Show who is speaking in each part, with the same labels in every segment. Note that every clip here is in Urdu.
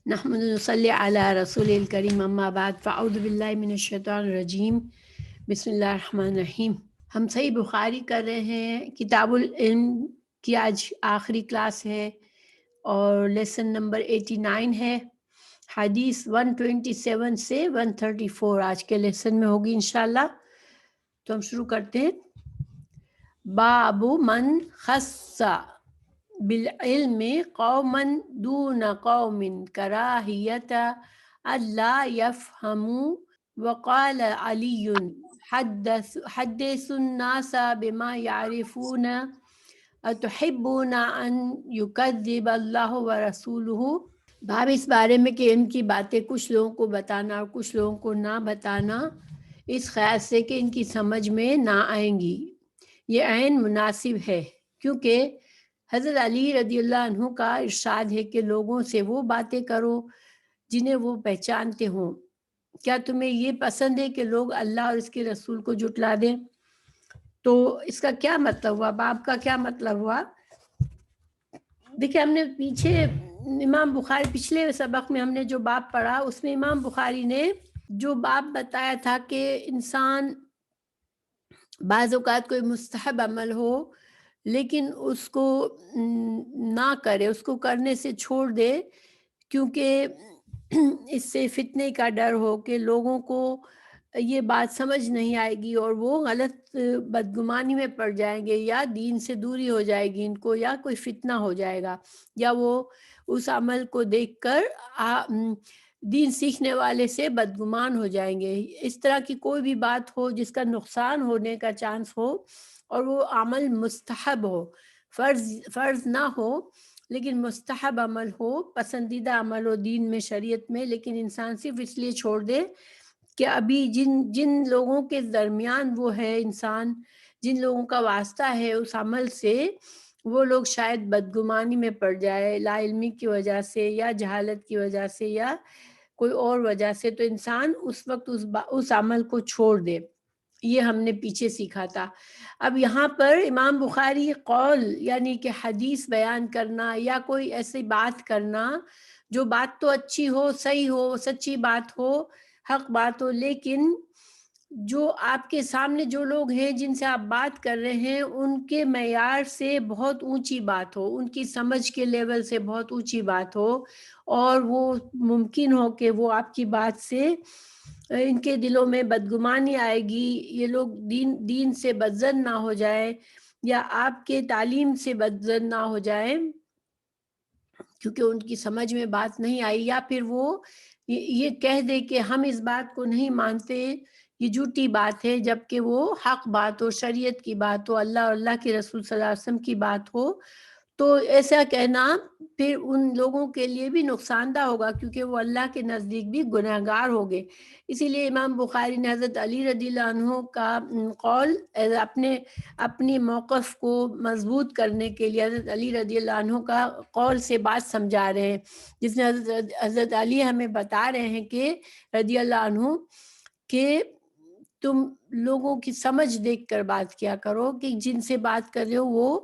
Speaker 1: نحمد نصلی علی رسول الکریم اما بعد فاعوذ باللہ من الشیطان الرجیم بسم اللہ الرحمن الرحیم۔ ہم صحیح بخاری کر رہے ہیں، کتاب العلم کی آج آخری کلاس ہے اور لیسن نمبر 89 ہے، حدیث 127 سے 134 آج کے لیسن میں ہوگی انشاءاللہ۔ تو ہم شروع کرتے ہیں۔ باب من خص بالعلم قوما دون قوم کراہیت اللہ یفہموا وقال علی حدث الناس بما يعرفون اتحبون ان یکذب اللہ ورسولہ۔ باب اس بارے میں کہ ان کی باتیں کچھ لوگوں کو بتانا اور کچھ لوگوں کو نہ بتانا، اس خیال سے کہ ان کی سمجھ میں نہ آئیں گی، یہ عین مناسب ہے، کیونکہ حضرت علی رضی اللہ عنہ کا ارشاد ہے کہ لوگوں سے وہ باتیں کرو جنہیں وہ پہچانتے ہوں۔ کیا تمہیں یہ پسند ہے کہ لوگ اللہ اور اس کے رسول کو جھٹلا دیں؟ تو اس کا کیا مطلب ہوا، باب کا کیا مطلب ہوا؟ دیکھیں، ہم نے پیچھے امام بخاری پچھلے سبق میں ہم نے جو باب پڑھا اس میں امام بخاری نے جو باب بتایا تھا کہ انسان بعض اوقات کوئی مستحب عمل ہو لیکن اس کو نہ کرے، اس کو کرنے سے چھوڑ دے، کیونکہ اس سے فتنے کا ڈر ہو کہ لوگوں کو یہ بات سمجھ نہیں آئے گی اور وہ غلط بدگمانی میں پڑ جائیں گے، یا دین سے دوری ہو جائے گی ان کو، یا کوئی فتنہ ہو جائے گا، یا وہ اس عمل کو دیکھ کر دین سیکھنے والے سے بدگمان ہو جائیں گے۔ اس طرح کی کوئی بھی بات ہو جس کا نقصان ہونے کا چانس ہو اور وہ عمل مستحب ہو، فرض نہ ہو لیکن مستحب عمل ہو، پسندیدہ عمل ہو دین میں، شریعت میں، لیکن انسان صرف اس لیے چھوڑ دے کہ ابھی جن لوگوں کے درمیان وہ ہے انسان، جن لوگوں کا واسطہ ہے اس عمل سے، وہ لوگ شاید بدگمانی میں پڑ جائے لا علمی کی وجہ سے یا جہالت کی وجہ سے یا کوئی اور وجہ سے، تو انسان اس وقت اس عمل کو چھوڑ دے۔ یہ ہم نے پیچھے سیکھا تھا۔ اب یہاں پر امام بخاری قول یعنی کہ حدیث بیان کرنا یا کوئی ایسی بات کرنا جو بات تو اچھی ہو، صحیح ہو، سچی بات ہو، حق بات ہو، لیکن جو آپ کے سامنے جو لوگ ہیں جن سے آپ بات کر رہے ہیں ان کے معیار سے بہت اونچی بات ہو، ان کی سمجھ کے لیول سے بہت اونچی بات ہو، اور وہ ممکن ہو کہ وہ آپ کی بات سے ان کے دلوں میں بدگمانی آئے گی، یہ لوگ دین سے بدظن نہ ہو جائے یا آپ کے تعلیم سے بدظن نہ ہو جائے کیونکہ ان کی سمجھ میں بات نہیں آئی، یا پھر وہ یہ کہہ دے کہ ہم اس بات کو نہیں مانتے، یہ جھوٹی بات ہے، جبکہ وہ حق بات ہو، شریعت کی بات ہو، اللہ اور اللہ کے رسول صلی اللہ علیہ وسلم کی بات ہو، تو ایسا کہنا پھر ان لوگوں کے لیے بھی نقصان دہ ہوگا، کیونکہ وہ اللہ کے نزدیک بھی گنہگار ہوگے۔ اسی لیے امام بخاری نے حضرت علی رضی اللہ عنہ کا قول اپنی موقف کو مضبوط کرنے کے لیے حضرت علی رضی اللہ عنہ کا قول سے بات سمجھا رہے ہیں، جس میں حضرت علی ہمیں بتا رہے ہیں کہ رضی اللہ عنہ کہ تم لوگوں کی سمجھ دیکھ کر بات کیا کرو کہ جن سے بات کر رہے ہو وہ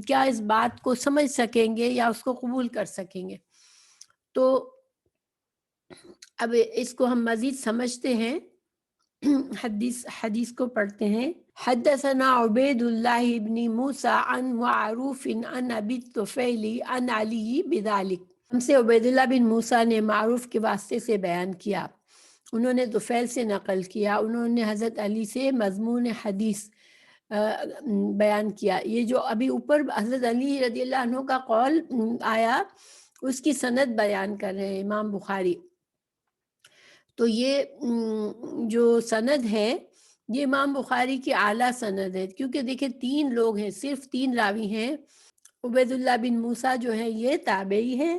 Speaker 1: کیا اس بات کو سمجھ سکیں گے یا اس کو قبول کر سکیں گے۔ تو اب اس کو ہم مزید سمجھتے ہیں، حدیث کو پڑھتے ہیں۔ حدثنا عبید اللہ بن موسیٰ عن معروف عن ابی الطفیل عن علی بذالک۔ ہم سے عبید اللہ بن موسیٰ نے معروف کے واسطے سے بیان کیا، انہوں نے طفیل سے نقل کیا، انہوں نے حضرت علی سے مضمون حدیث بیان کیا۔ یہ جو ابھی اوپر حضرت علی رضی اللہ عنہ کا قول آیا اس کی سند بیان کر رہے ہیں امام بخاری۔ تو یہ جو سند ہے یہ امام بخاری کی اعلیٰ سند ہے، کیونکہ دیکھیں 3 لوگ ہیں، صرف 3 راوی ہیں۔ عبید اللہ بن موسیٰ جو ہے یہ تابعی ہے،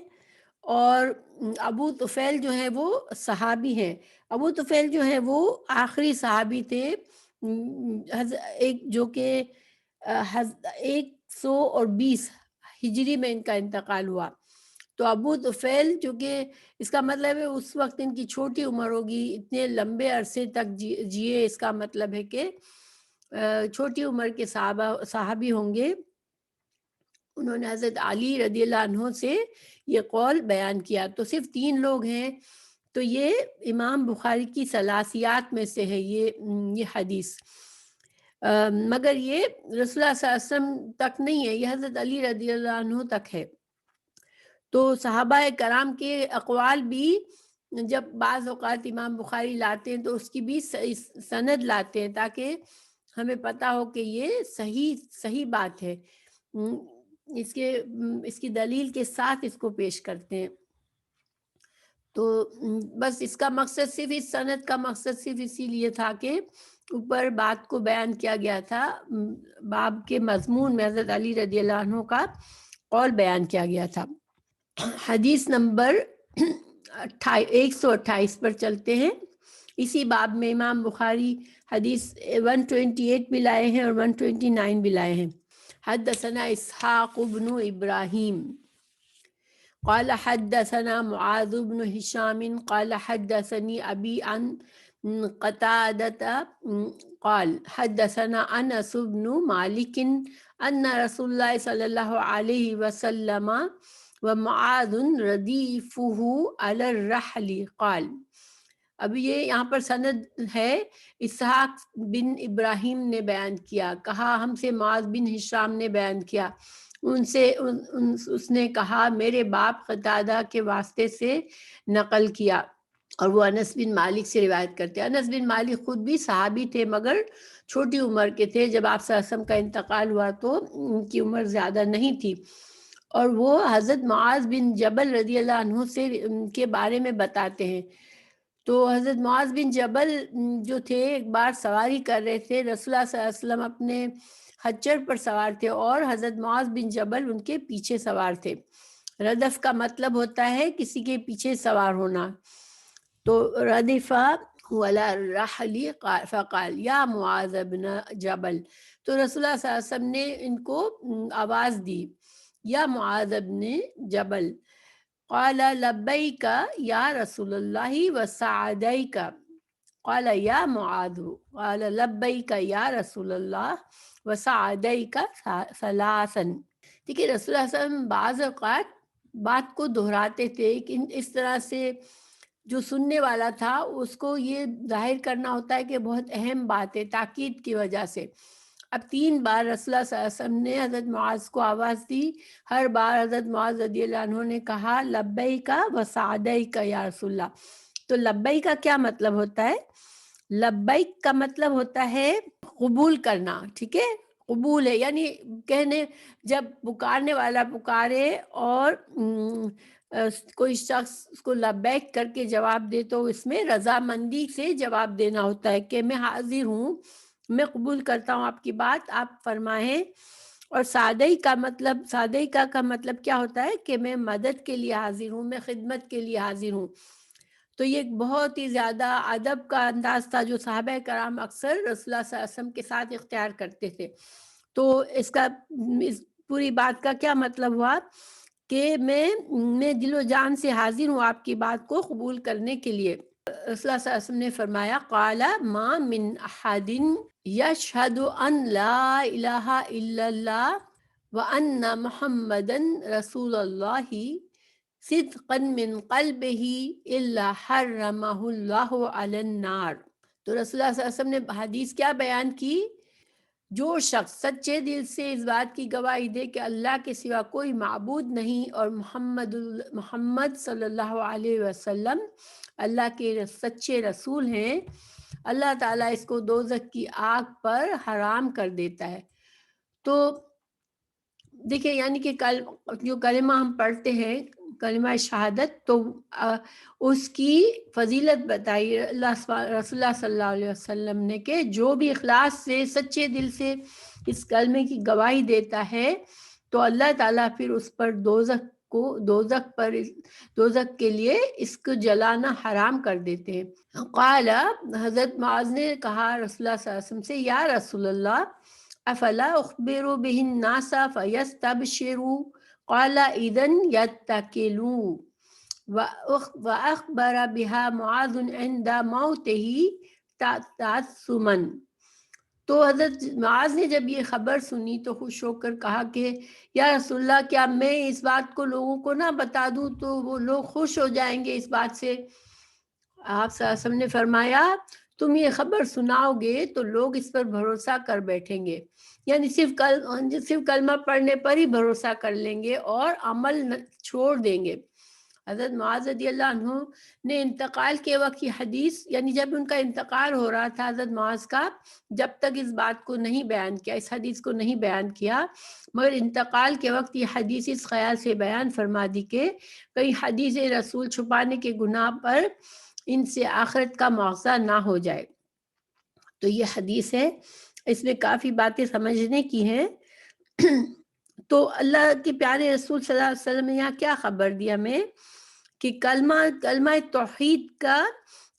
Speaker 1: اور ابو طفیل جو ہے وہ صحابی ہیں۔ ابو طفیل جو ہے وہ آخری صحابی تھے، ایک جو کہ 120 ہجری میں ان کا انتقال ہوا۔ تو ابو طفیل جو کہ اس کا مطلب ہے اس وقت ان کی چھوٹی عمر ہوگی، اتنے لمبے عرصے تک جیے، اس کا مطلب ہے کہ چھوٹی عمر کے صحابی ہوں گے۔ انہوں نے حضرت علی رضی اللہ عنہ سے یہ قول بیان کیا. تو صرف 3 لوگ ہیں. تو یہ امام بخاری کی ثلاثیات میں سے ہے یہ حدیث. مگر یہ رسول اللہ صلی اللہ علیہ وسلم تک نہیں ہے، یہ حضرت علی رضی اللہ عنہ تک ہے. تو صحابہ کرام کے اقوال بھی جب بعض اوقات امام بخاری لاتے ہیں تو اس کی بھی سند لاتے ہیں تاکہ ہمیں پتہ ہو کہ یہ صحیح بات ہے. اس کی دلیل کے ساتھ اس کو پیش کرتے ہیں. تو بس اس کا مقصد صرف اس سند کا مقصد صرف اسی لیے تھا کہ اوپر بات کو بیان کیا گیا تھا، باب کے مضمون میں حضرت علی رضی اللہ عنہ کا قول بیان کیا گیا تھا. حدیث نمبر 128 پر چلتے ہیں. اسی باب میں امام بخاری حدیث 128 بھی لائے ہیں اور 129 بھی لائے ہیں. حدثنا اسحاق بن ابراہیم قال حدثنا معاذ بن هشام قال حدثني أبي عن قتادة قال حدثنا أنس بن مالك أن رسول الله صلى الله عليه وسلم ومعاذ رديفه على الرحل قال. اب یہ یہاں پر سند ہے، اسحاق بن ابراہیم نے بیان کیا، کہا ہم سے معاذ بن ہشام نے بیان کیا، ان سے اس نے کہا میرے باپ قتادہ کے واسطے سے نقل کیا، اور وہ انس بن مالک سے روایت کرتے ہیں. انس بن مالک خود بھی صحابی تھے مگر چھوٹی عمر کے تھے. جب آپ صلی اللہ علیہ وسلم کا انتقال ہوا تو ان کی عمر زیادہ نہیں تھی، اور وہ حضرت معاذ بن جبل رضی اللہ عنہ سے کے بارے میں بتاتے ہیں. تو حضرت معاذ بن جبل جو تھے ایک بار سواری کر رہے تھے، رسول اللہ صلی اللہ علیہ وسلم اپنے خچر پر سوار تھے اور حضرت معاذ بن جبل ان کے پیچھے سوار تھے. ردف کا مطلب ہوتا ہے کسی کے پیچھے سوار ہونا. تو ردفا ولا رحلی فقال یا معاذ بن جبل. تو رسول اللہ صلی اللہ علیہ وسلم نے ان کو آواز دی، یا معاذ بن جبل. قال لبیک یا رسول اللہ وسعدیک. قال یا معاذ قال لبیک یا رسول اللہ وسعدیک ثلاثا. ٹھیک ہے، رسول اللہ صلی اللہ علیہ وسلم بعض اوقات بات کو دہراتے تھے کہ اس طرح سے جو سننے والا تھا اس کو یہ ظاہر کرنا ہوتا ہے کہ بہت اہم بات ہے، تاکید کی وجہ سے. اب 3 بار رسول اللہ صلی اللہ علیہ وسلم نے حضرت معاذ کو آواز دی. ہر بار حضرت معاذ رضی اللہ عنہ نے کہا لبیک وسعدیک یا رسول اللہ. تو لبیک کا کیا مطلب ہوتا ہے؟ لبیک کا مطلب ہوتا ہے قبول کرنا. ٹھیک ہے، قبول ہے، یعنی کہنے جب پکارنے والا پکارے اور کوئی شخص اس کو لبیک کر کے جواب دے تو اس میں رضامندی سے جواب دینا ہوتا ہے کہ میں حاضر ہوں، میں قبول کرتا ہوں آپ کی بات، آپ فرمائیں. اور سادئی کا مطلب کیا ہوتا ہے کہ میں مدد کے لیے حاضر ہوں، میں خدمت کے لیے حاضر ہوں. تو یہ ایک بہت ہی زیادہ ادب کا انداز تھا جو صحابہ کرام اکثر رسول اللہ صلی اللہ علیہ وسلم کے ساتھ اختیار کرتے تھے. تو اس پوری بات کا کیا مطلب ہوا کہ میں دل و جان سے حاضر ہوں آپ کی بات کو قبول کرنے کے لیے. رسول اللہ صلی اللہ علیہ وسلم نے فرمایا قال ما من احد یشہد ان لا الہ الا اللہ وان محمدا رسول اللہ صدقا من قلبہ الا حرمہ اللہ علی النار. تو رسول اللہ صلی اللہ علیہ وسلم نے حدیث کیا بیان کی؟ جو شخص سچے دل سے اس بات کی گواہی دے کہ اللہ کے سوا کوئی معبود نہیں اور محمد صلی اللہ علیہ وسلم اللہ کے سچے رسول ہیں، اللہ تعالیٰ اس کو دوزخ کی آگ پر حرام کر دیتا ہے. تو دیکھیں، یعنی کہ جو کلمہ ہم پڑھتے ہیں کلمہ شہادت، تو اس کی فضیلت بتائی رسول اللہ صلی اللہ علیہ وسلم نے کہ جو بھی اخلاص سے سچے دل سے اس کلمے کی گواہی دیتا ہے تو اللہ تعالیٰ پھر اس پر دوزخ کے لیے اس کو جلانا حرام کر دیتے ہیں. قال حضرت معاذ نے کہا رسول اللہ صلی اللہ علیہ وسلم سے یا رسول اللہ افلا اخبر به الناس فيستبشروا قال اذن يتكلوا واخبر بها معاذ عند موته تعصما. تو حضرت معاذ نے جب یہ خبر سنی تو خوش ہو کر کہا کہ یا رسول اللہ، کیا میں اس بات کو لوگوں کو نہ بتا دوں تو وہ لوگ خوش ہو جائیں گے اس بات سے؟ آپ صلی اللہ علیہ وسلم نے فرمایا تم یہ خبر سناؤ گے تو لوگ اس پر بھروسہ کر بیٹھیں گے، یعنی صرف کلمہ پڑھنے پر ہی بھروسہ کر لیں گے اور عمل چھوڑ دیں گے۔ حضرت معاذ رضی اللہ عنہ نے انتقال کے وقت کی حدیث، یعنی جب ان کا انتقال ہو رہا تھا حضرت معاذ کا، جب تک اس بات کو نہیں بیان کیا، اس حدیث کو نہیں بیان کیا، مگر انتقال کے وقت یہ حدیث اس خیال سے بیان فرما دی کہ کہیں حدیث رسول چھپانے کے گناہ پر ان سے آخرت کا مواخذہ نہ ہو جائے۔ تو یہ حدیث ہے، اس میں کافی باتیں سمجھنے کی ہیں۔ تو اللہ کے پیارے رسول صلی اللہ علیہ وسلم نے یہاں کیا خبر دیا ہمیں کہ کلمہ توحید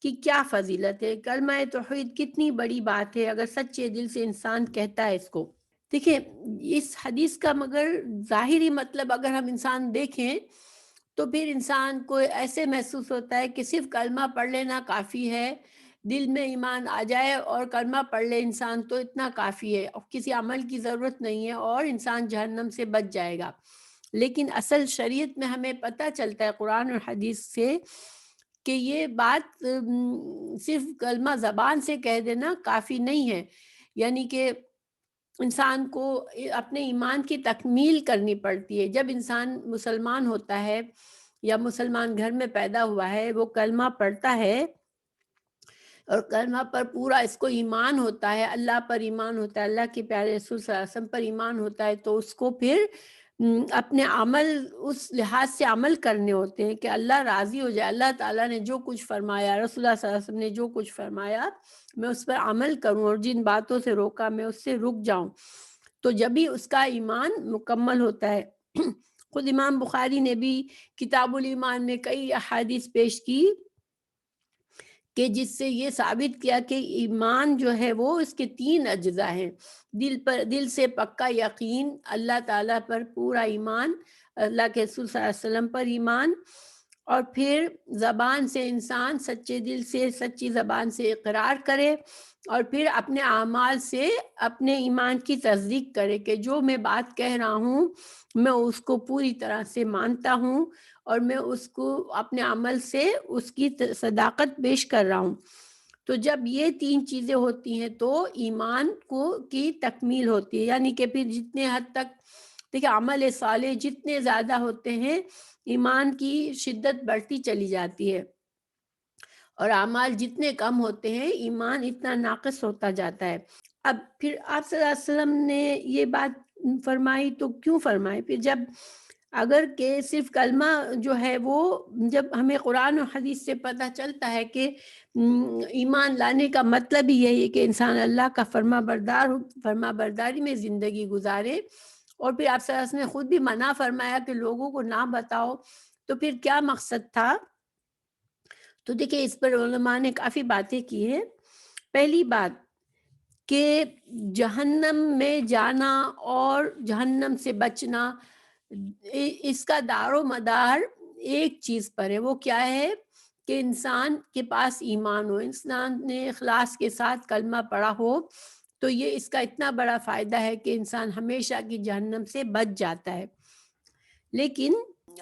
Speaker 1: کی کیا فضیلت ہے، کلمہ توحید کتنی بڑی بات ہے اگر سچے دل سے انسان کہتا ہے اس کو۔ دیکھیں اس حدیث کا مگر ظاہری مطلب اگر ہم انسان دیکھیں تو پھر انسان کو ایسے محسوس ہوتا ہے کہ صرف کلمہ پڑھ لینا کافی ہے، دل میں ایمان آ جائے اور کلمہ پڑھ لے انسان تو اتنا کافی ہے، کسی عمل کی ضرورت نہیں ہے اور انسان جہنم سے بچ جائے گا۔ لیکن اصل شریعت میں ہمیں پتہ چلتا ہے قرآن اور حدیث سے کہ یہ بات صرف کلمہ زبان سے کہہ دینا کافی نہیں ہے، یعنی کہ انسان کو اپنے ایمان کی تکمیل کرنی پڑتی ہے۔ جب انسان مسلمان ہوتا ہے یا مسلمان گھر میں پیدا ہوا ہے، وہ کلمہ پڑھتا ہے اور کلمہ پر پورا اس کو ایمان ہوتا ہے، اللہ پر ایمان ہوتا ہے، اللہ کے پیارے رسول صلی اللہ علیہ وسلم پر ایمان ہوتا ہے، تو اس کو پھر اپنے عمل اس لحاظ سے عمل کرنے ہوتے ہیں کہ اللہ راضی ہو جائے، اللہ تعالیٰ نے جو کچھ فرمایا، رسول اللہ صلی اللہ علیہ وسلم نے جو کچھ فرمایا میں اس پر عمل کروں اور جن باتوں سے روکا میں اس سے رک جاؤں، تو جب ہی اس کا ایمان مکمل ہوتا ہے۔ خود امام بخاری نے بھی کتاب الایمان میں کئی احادیث پیش کی کہ جس سے یہ ثابت کیا کہ ایمان جو ہے وہ اس کے 3 اجزاء ہیں، دل سے پکا یقین، اللہ تعالیٰ پر پورا ایمان، اللہ کے رسول صلی اللہ علیہ وسلم پر ایمان، اور پھر زبان سے انسان سچے دل سے سچی زبان سے اقرار کرے اور پھر اپنے اعمال سے اپنے ایمان کی تصدیق کرے کہ جو میں بات کہہ رہا ہوں میں اس کو پوری طرح سے مانتا ہوں اور میں اس کو اپنے عمل سے اس کی صداقت پیش کر رہا ہوں۔ تو جب یہ 3 چیزیں ہوتی ہیں تو ایمان کی تکمیل ہوتی ہے، یعنی کہ پھر جتنے حد تک دیکھیں عمل صالح جتنے زیادہ ہوتے ہیں ایمان کی شدت بڑھتی چلی جاتی ہے، اور اعمال جتنے کم ہوتے ہیں ایمان اتنا ناقص ہوتا جاتا ہے۔ اب پھر آپ صلی اللہ علیہ وسلم نے یہ بات فرمائی تو کیوں فرمائی؟ پھر جب اگر کہ صرف کلمہ جو ہے وہ جب ہمیں قرآن و حدیث سے پتہ چلتا ہے کہ ایمان لانے کا مطلب ہی یہی ہے کہ انسان اللہ کا فرما برداری میں زندگی گزارے، اور پھر آپ صلی اللہ علیہ وسلم نے خود بھی منع فرمایا کہ لوگوں کو نہ بتاؤ، تو پھر کیا مقصد تھا؟ تو دیکھیں اس پر علماء نے کافی باتیں کی ہیں۔ پہلی بات کہ جہنم میں جانا اور جہنم سے بچنا اس کا دار و مدار ایک چیز پر ہے، وہ کیا ہے کہ انسان کے پاس ایمان ہو، انسان نے اخلاص کے ساتھ کلمہ پڑھا ہو، تو یہ اس کا اتنا بڑا فائدہ ہے کہ انسان ہمیشہ کی جہنم سے بچ جاتا ہے۔ لیکن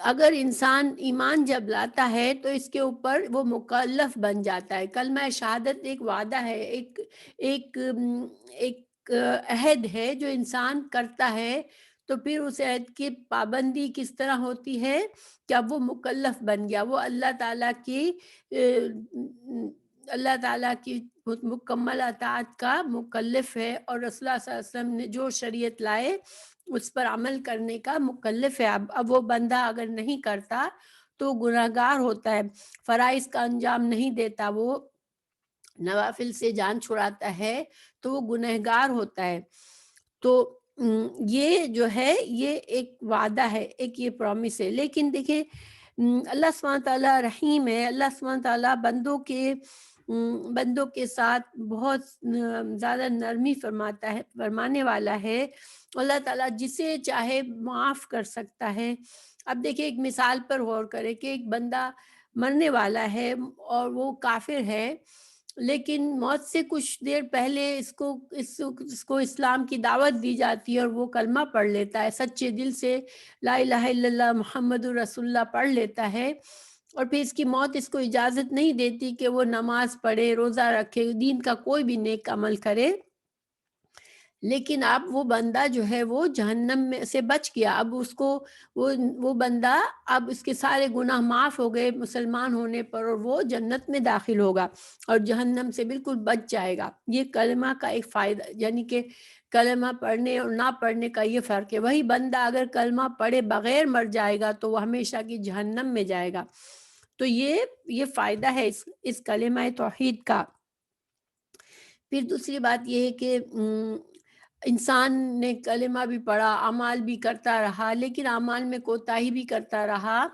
Speaker 1: اگر انسان ایمان جب لاتا ہے تو اس کے اوپر وہ مکلف بن جاتا ہے۔ کلمہ شہادت ایک وعدہ ہے، ایک عہد ہے جو انسان کرتا ہے، تو پھر اس عہد کی پابندی کس طرح ہوتی ہے کہ اب وہ مکلف بن گیا، وہ اللہ تعالیٰ کی مکمل اطاعت کا مکلف ہے، اور رسول اللہ صلی اللہ علیہ وسلم نے جو شریعت لائے اس پر عمل کرنے کا مکلف ہے۔ اب وہ بندہ اگر نہیں کرتا تو گناہگار ہوتا ہے، فرائض کا انجام نہیں دیتا، وہ نوافل سے جان چھڑاتا ہے تو وہ گنہگار ہوتا ہے۔ تو یہ جو ہے یہ ایک وعدہ ہے، ایک یہ پرومس ہے۔ لیکن دیکھیں اللہ سبحانہ تعالیٰ رحیم ہے، اللہ سبحانہ تعالیٰ بندوں کے ساتھ بہت زیادہ نرمی فرمانے والا ہے۔ اللہ تعالیٰ جسے چاہے معاف کر سکتا ہے۔ اب دیکھیں ایک مثال پر غور کریں کہ ایک بندہ مرنے والا ہے اور وہ کافر ہے، لیکن موت سے کچھ دیر پہلے اس کو اسلام کی دعوت دی جاتی ہے اور وہ کلمہ پڑھ لیتا ہے، سچے دل سے لا الہ الا اللہ محمد رسول اللہ پڑھ لیتا ہے، اور پھر اس کی موت اس کو اجازت نہیں دیتی کہ وہ نماز پڑھے، روزہ رکھے، دین کا کوئی بھی نیک عمل کرے، لیکن اب وہ بندہ جو ہے وہ جہنم میں سے بچ گیا۔ اب اس کو وہ بندہ، اب اس کے سارے گناہ معاف ہو گئے مسلمان ہونے پر، اور وہ جنت میں داخل ہوگا اور جہنم سے بالکل بچ جائے گا۔ یہ کلمہ کا ایک فائدہ، یعنی کہ کلمہ پڑھنے اور نہ پڑھنے کا یہ فرق ہے۔ وہی بندہ اگر کلمہ پڑھے بغیر مر جائے گا تو وہ ہمیشہ کی جہنم میں جائے گا۔ تو یہ فائدہ ہے اس کلمہ توحید کا۔ پھر دوسری بات یہ ہے کہ انسان نے کلمہ بھی پڑھا، اعمال بھی کرتا رہا، لیکن اعمال میں کوتاہی بھی کرتا رہا،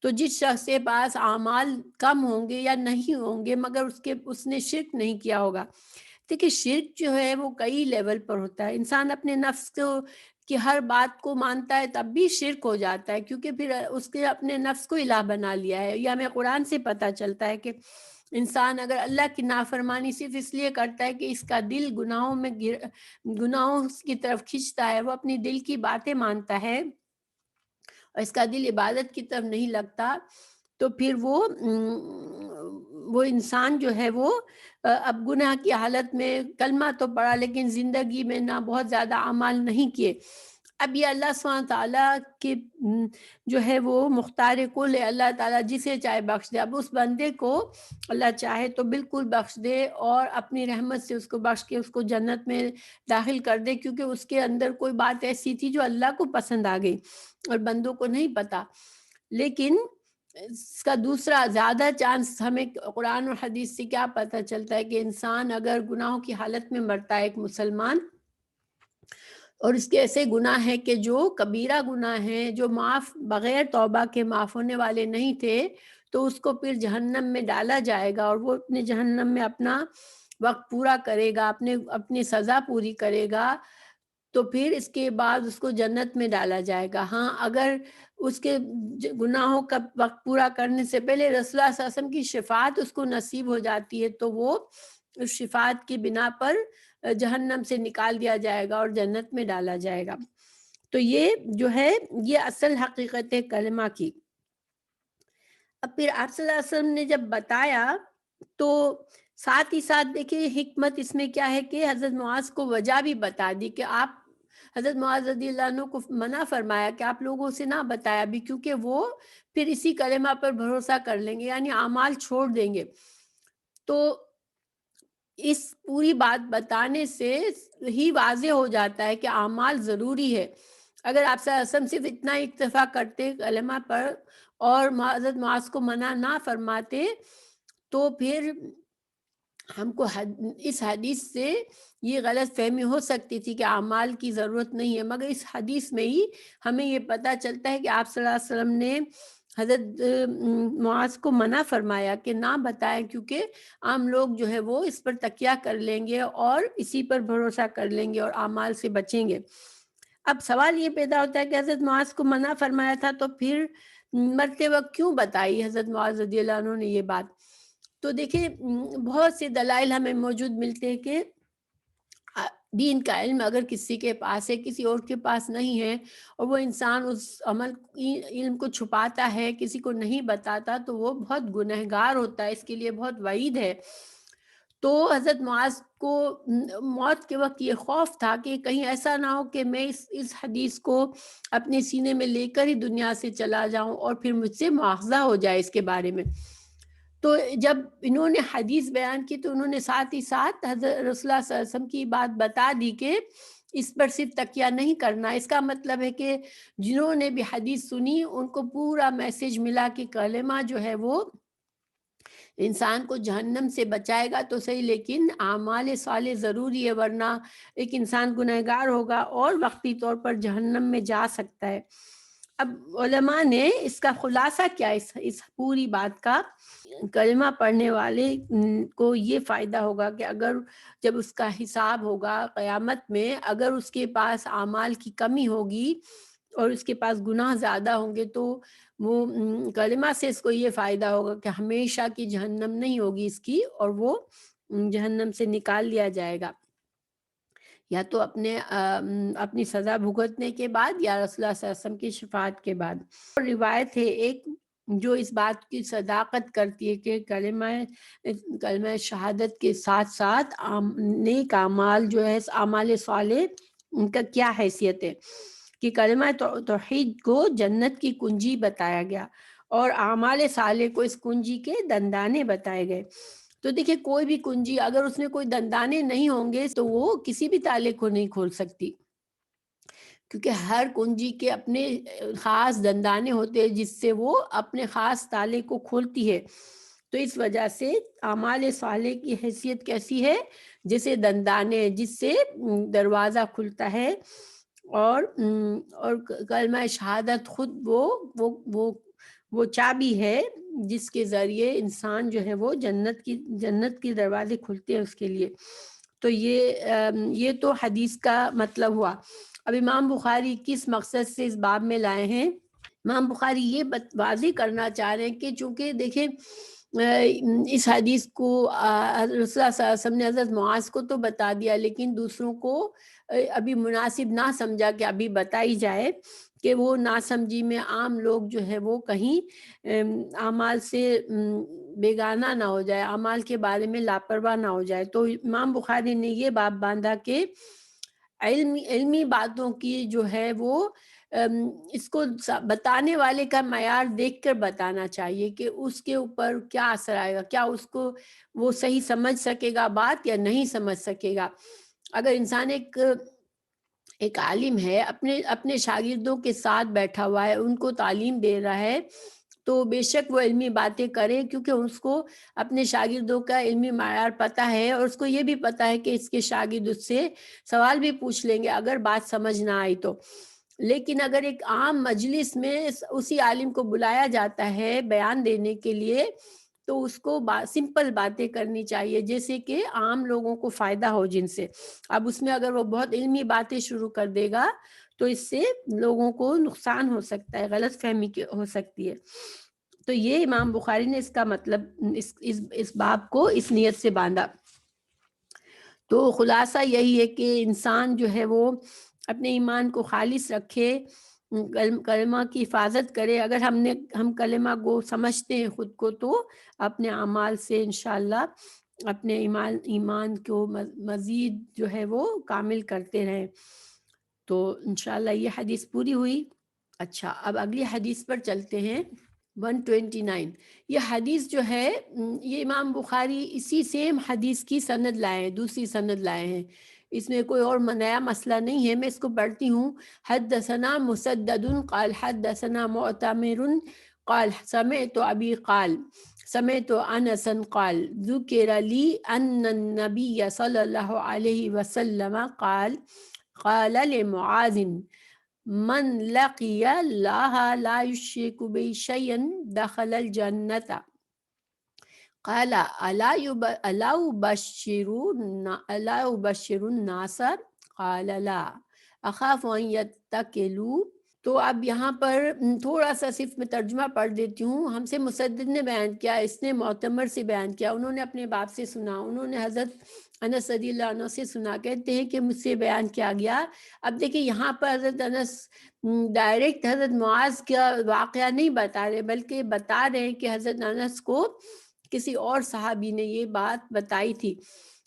Speaker 1: تو جس شخص کے پاس اعمال کم ہوں گے یا نہیں ہوں گے مگر اس نے شرک نہیں کیا ہوگا۔ دیکھیے شرک جو ہے وہ کئی لیول پر ہوتا ہے۔ انسان اپنے نفس کی ہر بات کو مانتا ہے تب بھی شرک ہو جاتا ہے، کیونکہ پھر اس کے اپنے نفس کو الہ بنا لیا ہے۔ یہ ہمیں قرآن سے پتہ چلتا ہے کہ انسان اگر اللہ کی نافرمانی صرف اس لیے کرتا ہے کہ اس کا دل گناہوں کی طرف کھنچتا ہے، وہ اپنی دل کی باتیں مانتا ہے اور اس کا دل عبادت کی طرف نہیں لگتا، تو پھر وہ انسان جو ہے وہ اب گناہ کی حالت میں کلمہ تو پڑھا لیکن زندگی میں نہ بہت زیادہ اعمال نہیں کیے۔ اب یہ اللہ سبحانہ تعالیٰ کے جو ہے وہ مختار کل ہے، اللہ تعالیٰ جسے چاہے بخش دے۔ اب اس بندے کو اللہ چاہے تو بالکل بخش دے اور اپنی رحمت سے اس کو بخش کے اس کو جنت میں داخل کر دے، کیونکہ اس کے اندر کوئی بات ایسی تھی جو اللہ کو پسند آ گئی اور بندوں کو نہیں پتا۔ لیکن اس کا دوسرا زیادہ چانس ہمیں قرآن اور حدیث سے کیا پتہ چلتا ہے کہ انسان اگر گناہوں کی حالت میں مرتا ہے ایک مسلمان، اور اس کے ایسے گناہ ہیں کہ جو کبیرہ گناہ ہیں، جو معاف بغیر توبہ کے معاف ہونے والے نہیں تھے، تو اس کو پھر جہنم میں ڈالا جائے گا اور وہ اپنے جہنم میں اپنا وقت پورا کرے گا، اپنی سزا پوری کرے گا، تو پھر اس کے بعد اس کو جنت میں ڈالا جائے گا۔ ہاں اگر اس کے گناہوں کا وقت پورا کرنے سے پہلے رسول اللہ صلی اللہ علیہ وسلم کی شفاعت اس کو نصیب ہو جاتی ہے تو وہ اس شفاعت کی بنا پر جہنم سے نکال دیا جائے گا اور جنت میں ڈالا جائے گا۔ تو یہ جو ہے یہ اصل حقیقت ہے کلمہ کی۔ اب پھر آپ صلی اللہ علیہ وسلم نے جب بتایا تو ساتھ ہی ساتھ دیکھیں حکمت اس میں کیا ہے کہ حضرت معاذ کو وجہ بھی بتا دی کہ آپ، حضرت معاذ رضی اللہ عنہ کو منع فرمایا کہ آپ لوگوں سے نہ بتایا بھی، کیونکہ وہ پھر اسی کلمہ پر بھروسہ کر لیں گے، یعنی اعمال چھوڑ دیں گے۔ تو اس پوری بات بتانے سے ہی واضح ہو جاتا ہے کہ اعمال ضروری ہے۔ اگر آپ صلی اللہ علیہ وسلم صرف اتنا اکتفا کرتے کلمہ پر اور حضرت معاذ کو منع نہ فرماتے تو پھر ہم کو اس حدیث سے یہ غلط فہمی ہو سکتی تھی کہ اعمال کی ضرورت نہیں ہے، مگر اس حدیث میں ہی ہمیں یہ پتہ چلتا ہے کہ آپ صلی اللہ علیہ وسلم نے حضرت معاذ کو منع فرمایا کہ نہ بتائیں، کیونکہ عام لوگ جو ہے وہ اس پر تکیہ کر لیں گے اور اسی پر بھروسہ کر لیں گے اور اعمال سے بچیں گے۔ اب سوال یہ پیدا ہوتا ہے کہ حضرت معاذ کو منع فرمایا تھا تو پھر مرتے وقت کیوں بتائی حضرت معاذ رضی اللہ عنہ نے یہ بات؟ تو دیکھیں بہت سے دلائل ہمیں موجود ملتے ہیں کہ دین کا علم اگر کسی کے پاس ہے، کسی اور کے پاس نہیں ہے، اور وہ انسان اس علم کو چھپاتا ہے، کسی کو نہیں بتاتا، تو وہ بہت گنہگار ہوتا ہے، اس کے لیے بہت وعید ہے۔ تو حضرت معاذ کو موت کے وقت یہ خوف تھا کہ کہیں ایسا نہ ہو کہ میں اس حدیث کو اپنے سینے میں لے کر ہی دنیا سے چلا جاؤں اور پھر مجھ سے مواخذہ ہو جائے اس کے بارے میں۔ تو جب انہوں نے حدیث بیان کی تو انہوں نے ساتھ ہی ساتھ حضرت رسول اللہ صلی اللہ علیہ وسلم کی بات بتا دی کہ اس پر صرف تکیہ نہیں کرنا۔ اس کا مطلب ہے کہ جنہوں نے بھی حدیث سنی ان کو پورا میسج ملا کہ کلمہ جو ہے وہ انسان کو جہنم سے بچائے گا تو صحیح، لیکن اعمال صالح ضروری ہے، ورنہ ایک انسان گنہگار ہوگا اور وقتی طور پر جہنم میں جا سکتا ہے۔ اب علماء نے اس کا خلاصہ کیا اس پوری بات کا، کلمہ پڑھنے والے کو یہ فائدہ ہوگا کہ اگر جب اس کا حساب ہوگا قیامت میں، اگر اس کے پاس اعمال کی کمی ہوگی اور اس کے پاس گناہ زیادہ ہوں گے تو وہ کلمہ سے اس کو یہ فائدہ ہوگا کہ ہمیشہ کی جہنم نہیں ہوگی اس کی، اور وہ جہنم سے نکال لیا جائے گا، یا تو اپنی سزا بھگتنے کے بعد، یا رسول اللہ صلی اللہ علیہ وسلم کی شفاعت کے بعد۔ اور روایت ہے ایک جو اس بات کی صداقت کرتی ہے کہ کلمہ شہادت کے ساتھ ساتھ نیک اعمال جو ہے، اعمال صالح، ان کا کیا حیثیت ہے، کہ کلمہ توحید کو جنت کی کنجی بتایا گیا، اور اعمال صالح کو اس کنجی کے دندانے بتائے گئے۔ تو دیکھیں کوئی بھی کنجی اگر اس میں کوئی دندانے نہیں ہوں گے تو وہ کسی بھی تالے کو نہیں کھول سکتی، کیونکہ ہر کنجی کے اپنے خاص دندانے ہوتے ہیں جس سے وہ اپنے خاص تالے کو کھولتی ہے۔ تو اس وجہ سے اعمال صالح کی حیثیت کیسی ہے، جیسے دندانے جس سے دروازہ کھلتا ہے، اور کلمہ شہادت خود وہ چابی ہے جس کے ذریعے انسان جو ہے وہ جنت کی دروازے کھلتے ہیں اس کے لیے۔ تو یہ تو حدیث کا مطلب ہوا۔ اب امام بخاری کس مقصد سے اس باب میں لائے ہیں؟ امام بخاری یہ واضح کرنا چاہ رہے ہیں کہ چونکہ دیکھیں اس حدیث کو رسول اللہ صلی اللہ علیہ وسلم نے حضرت معاذ کو تو بتا دیا، لیکن دوسروں کو ابھی مناسب نہ سمجھا کہ ابھی بتائی جائے، کہ وہ ناسمجھی میں عام لوگ جو ہے وہ کہیں اعمال سے بیگانہ نہ ہو جائے، اعمال کے بارے میں لاپرواہ نہ ہو جائے۔ تو امام بخاری نے یہ باب باندھا کہ علمی باتوں کی جو ہے وہ اس کو بتانے والے کا معیار دیکھ کر بتانا چاہیے کہ اس کے اوپر کیا اثر آئے گا، کیا اس کو وہ صحیح سمجھ سکے گا بات یا نہیں سمجھ سکے گا۔ اگر انسان ایک عالم ہے، اپنے شاگردوں کے ساتھ بیٹھا ہوا ہے، ان کو تعلیم دے رہا ہے، تو بے شک وہ علمی باتیں کرے، کیونکہ اس کو اپنے شاگردوں کا علمی معیار پتہ ہے، اور اس کو یہ بھی پتہ ہے کہ اس کے شاگرد اس سے سوال بھی پوچھ لیں گے اگر بات سمجھ نہ آئی تو۔ لیکن اگر ایک عام مجلس میں اسی عالم کو بلایا جاتا ہے بیان دینے کے لیے، تو اس کو سمپل باتیں کرنی چاہیے جیسے کہ عام لوگوں کو فائدہ ہو جن سے۔ اب اس میں اگر وہ بہت علمی باتیں شروع کر دے گا تو اس سے لوگوں کو نقصان ہو سکتا ہے، غلط فہمی ہو سکتی ہے۔ تو یہ امام بخاری نے اس کا مطلب اس باب کو اس نیت سے باندھا۔ تو خلاصہ یہی ہے کہ انسان جو ہے وہ اپنے ایمان کو خالص رکھے، کلمہ کی حفاظت کرے۔ اگر ہم کلمہ کو سمجھتے ہیں خود کو، تو اپنے اعمال سے انشاءاللہ اپنے ایمان کو مزید جو ہے وہ کامل کرتے رہیں۔ تو انشاءاللہ یہ حدیث پوری ہوئی۔ اچھا، اب اگلی حدیث پر چلتے ہیں، 129۔ یہ حدیث جو ہے یہ امام بخاری اسی سیم حدیث کی سند لائے ہیں، دوسری سند لائے ہیں، اس میں کوئی اور نیا مسئلہ نہیں ہے۔ میں اس کو پڑھتی ہوں۔ حدثنا مسدد قال حدثنا معتمر قال سمعت ابی قال سمعت انس قال ذکر لی ان النبی صلی اللہ علیہ وسلم قال لمعاذ من لقی اللہ لا یشرک بہ شیئا دخل الجنة قال الا ابشر الناس قال لا اخاف ان یتکلوا۔ تو اب یہاں پر تھوڑا سا صرف میں ترجمہ پڑھ دیتی ہوں۔ ہم سے مسدد نے بیان کیا، اس نے معتمر سے بیان کیا، انہوں نے اپنے باپ سے سنا، انہوں نے حضرت انس رضی اللہ عنہ سے سنا، کہتے ہیں کہ مجھ سے بیان کیا گیا۔ اب دیکھیں یہاں پر حضرت انس ڈائریکٹ حضرت معاذ کا واقعہ نہیں بتا رہے، بلکہ بتا رہے ہیں کہ حضرت انس کو کسی اور صحابی نے یہ بات بتائی تھی۔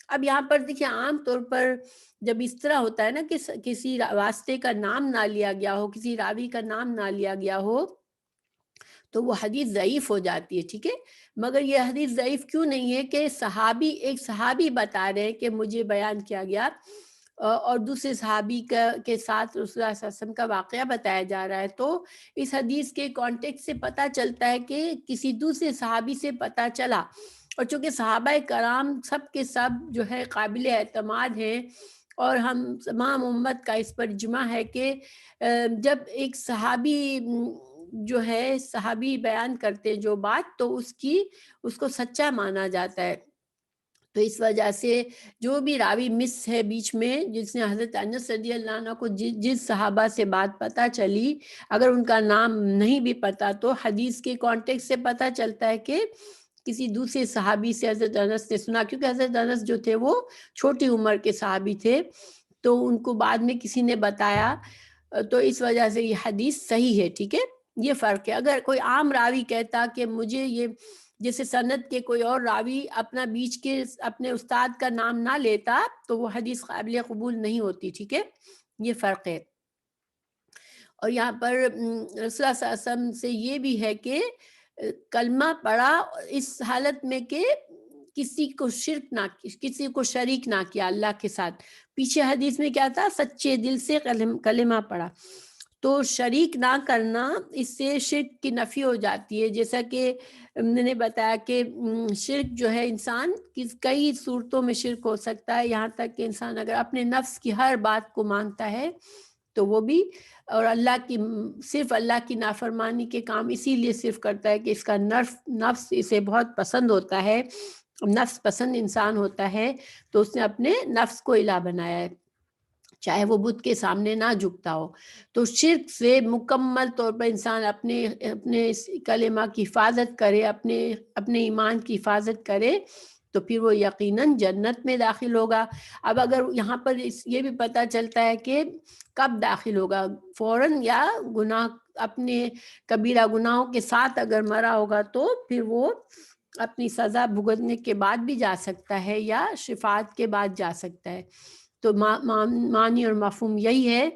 Speaker 1: اب یہاں پر دیکھیں عام طور پر جب اس طرح ہوتا ہے نا کہ کسی واسطے کا نام نہ لیا گیا ہو، کسی راوی کا نام نہ لیا گیا ہو، تو وہ حدیث ضعیف ہو جاتی ہے، ٹھیک ہے۔ مگر یہ حدیث ضعیف کیوں نہیں ہے کہ ایک صحابی بتا رہے ہیں کہ مجھے بیان کیا گیا، اور دوسرے صحابی کے ساتھ رسول اللہ صلی اللہ علیہ وسلم کا واقعہ بتایا جا رہا ہے، تو اس حدیث کے کانٹیکٹ سے پتہ چلتا ہے کہ کسی دوسرے صحابی سے پتہ چلا۔ اور چونکہ صحابہ کرام سب کے سب جو ہے قابل اعتماد ہیں، اور ہم تمام امت کا اس پر اجماع ہے کہ جب ایک صحابی جو ہے صحابی بیان کرتے جو بات، تو اس کو سچا مانا جاتا ہے۔ تو اس وجہ سے جو بھی راوی مس ہے بیچ میں، جس نے حضرت انس رضی اللہ عنہ کو جس صحابہ سے بات پتہ چلی، اگر ان کا نام نہیں بھی پتہ تو حدیث کے کانٹیکٹ سے پتہ چلتا ہے کہ کسی دوسرے صحابی سے حضرت انس نے سنا، کیونکہ حضرت انس جو تھے وہ چھوٹی عمر کے صحابی تھے، تو ان کو بعد میں کسی نے بتایا، تو اس وجہ سے یہ حدیث صحیح ہے. ٹھیک ہے، یہ فرق ہے. اگر کوئی عام راوی کہتا کہ مجھے یہ، جیسے سند کے کوئی اور راوی اپنا بیچ کے اپنے استاد کا نام نہ لیتا تو وہ حدیث قابل قبول نہیں ہوتی. ٹھیک ہے، یہ فرق ہے. اور یہاں پر رسول اللہ صلی اللہ علیہ وسلم سے یہ بھی ہے کہ کلمہ پڑھا اس حالت میں کہ کسی کو شرک نہ، کسی کو شریک نہ کیا اللہ کے ساتھ. پیچھے حدیث میں کیا تھا؟ سچے دل سے کلمہ پڑھا. تو شریک نہ کرنا، اس سے شرک کی نفی ہو جاتی ہے. جیسا کہ میں نے بتایا کہ شرک جو ہے انسان کئی صورتوں میں شرک ہو سکتا ہے، یہاں تک کہ انسان اگر اپنے نفس کی ہر بات کو مانتا ہے تو وہ بھی، اور اللہ کی، صرف اللہ کی نافرمانی کے کام اسی لیے صرف کرتا ہے کہ اس کا نفس اسے بہت پسند ہوتا ہے، نفس پسند انسان ہوتا ہے، تو اس نے اپنے نفس کو الہ بنایا ہے، چاہے وہ بت کے سامنے نہ جھکتا ہو. تو شرک سے مکمل طور پر انسان اپنے کلمہ کی حفاظت کرے، اپنے ایمان کی حفاظت کرے تو پھر وہ یقیناً جنت میں داخل ہوگا. اب اگر یہاں پر یہ بھی پتہ چلتا ہے کہ کب داخل ہوگا، فوراً یا گناہ، اپنے کبیرہ گناہوں کے ساتھ اگر مرا ہوگا تو پھر وہ اپنی سزا بھگتنے کے بعد بھی جا سکتا ہے یا شفاعت کے بعد جا سکتا ہے. تو معنی اور مفہوم یہی ہے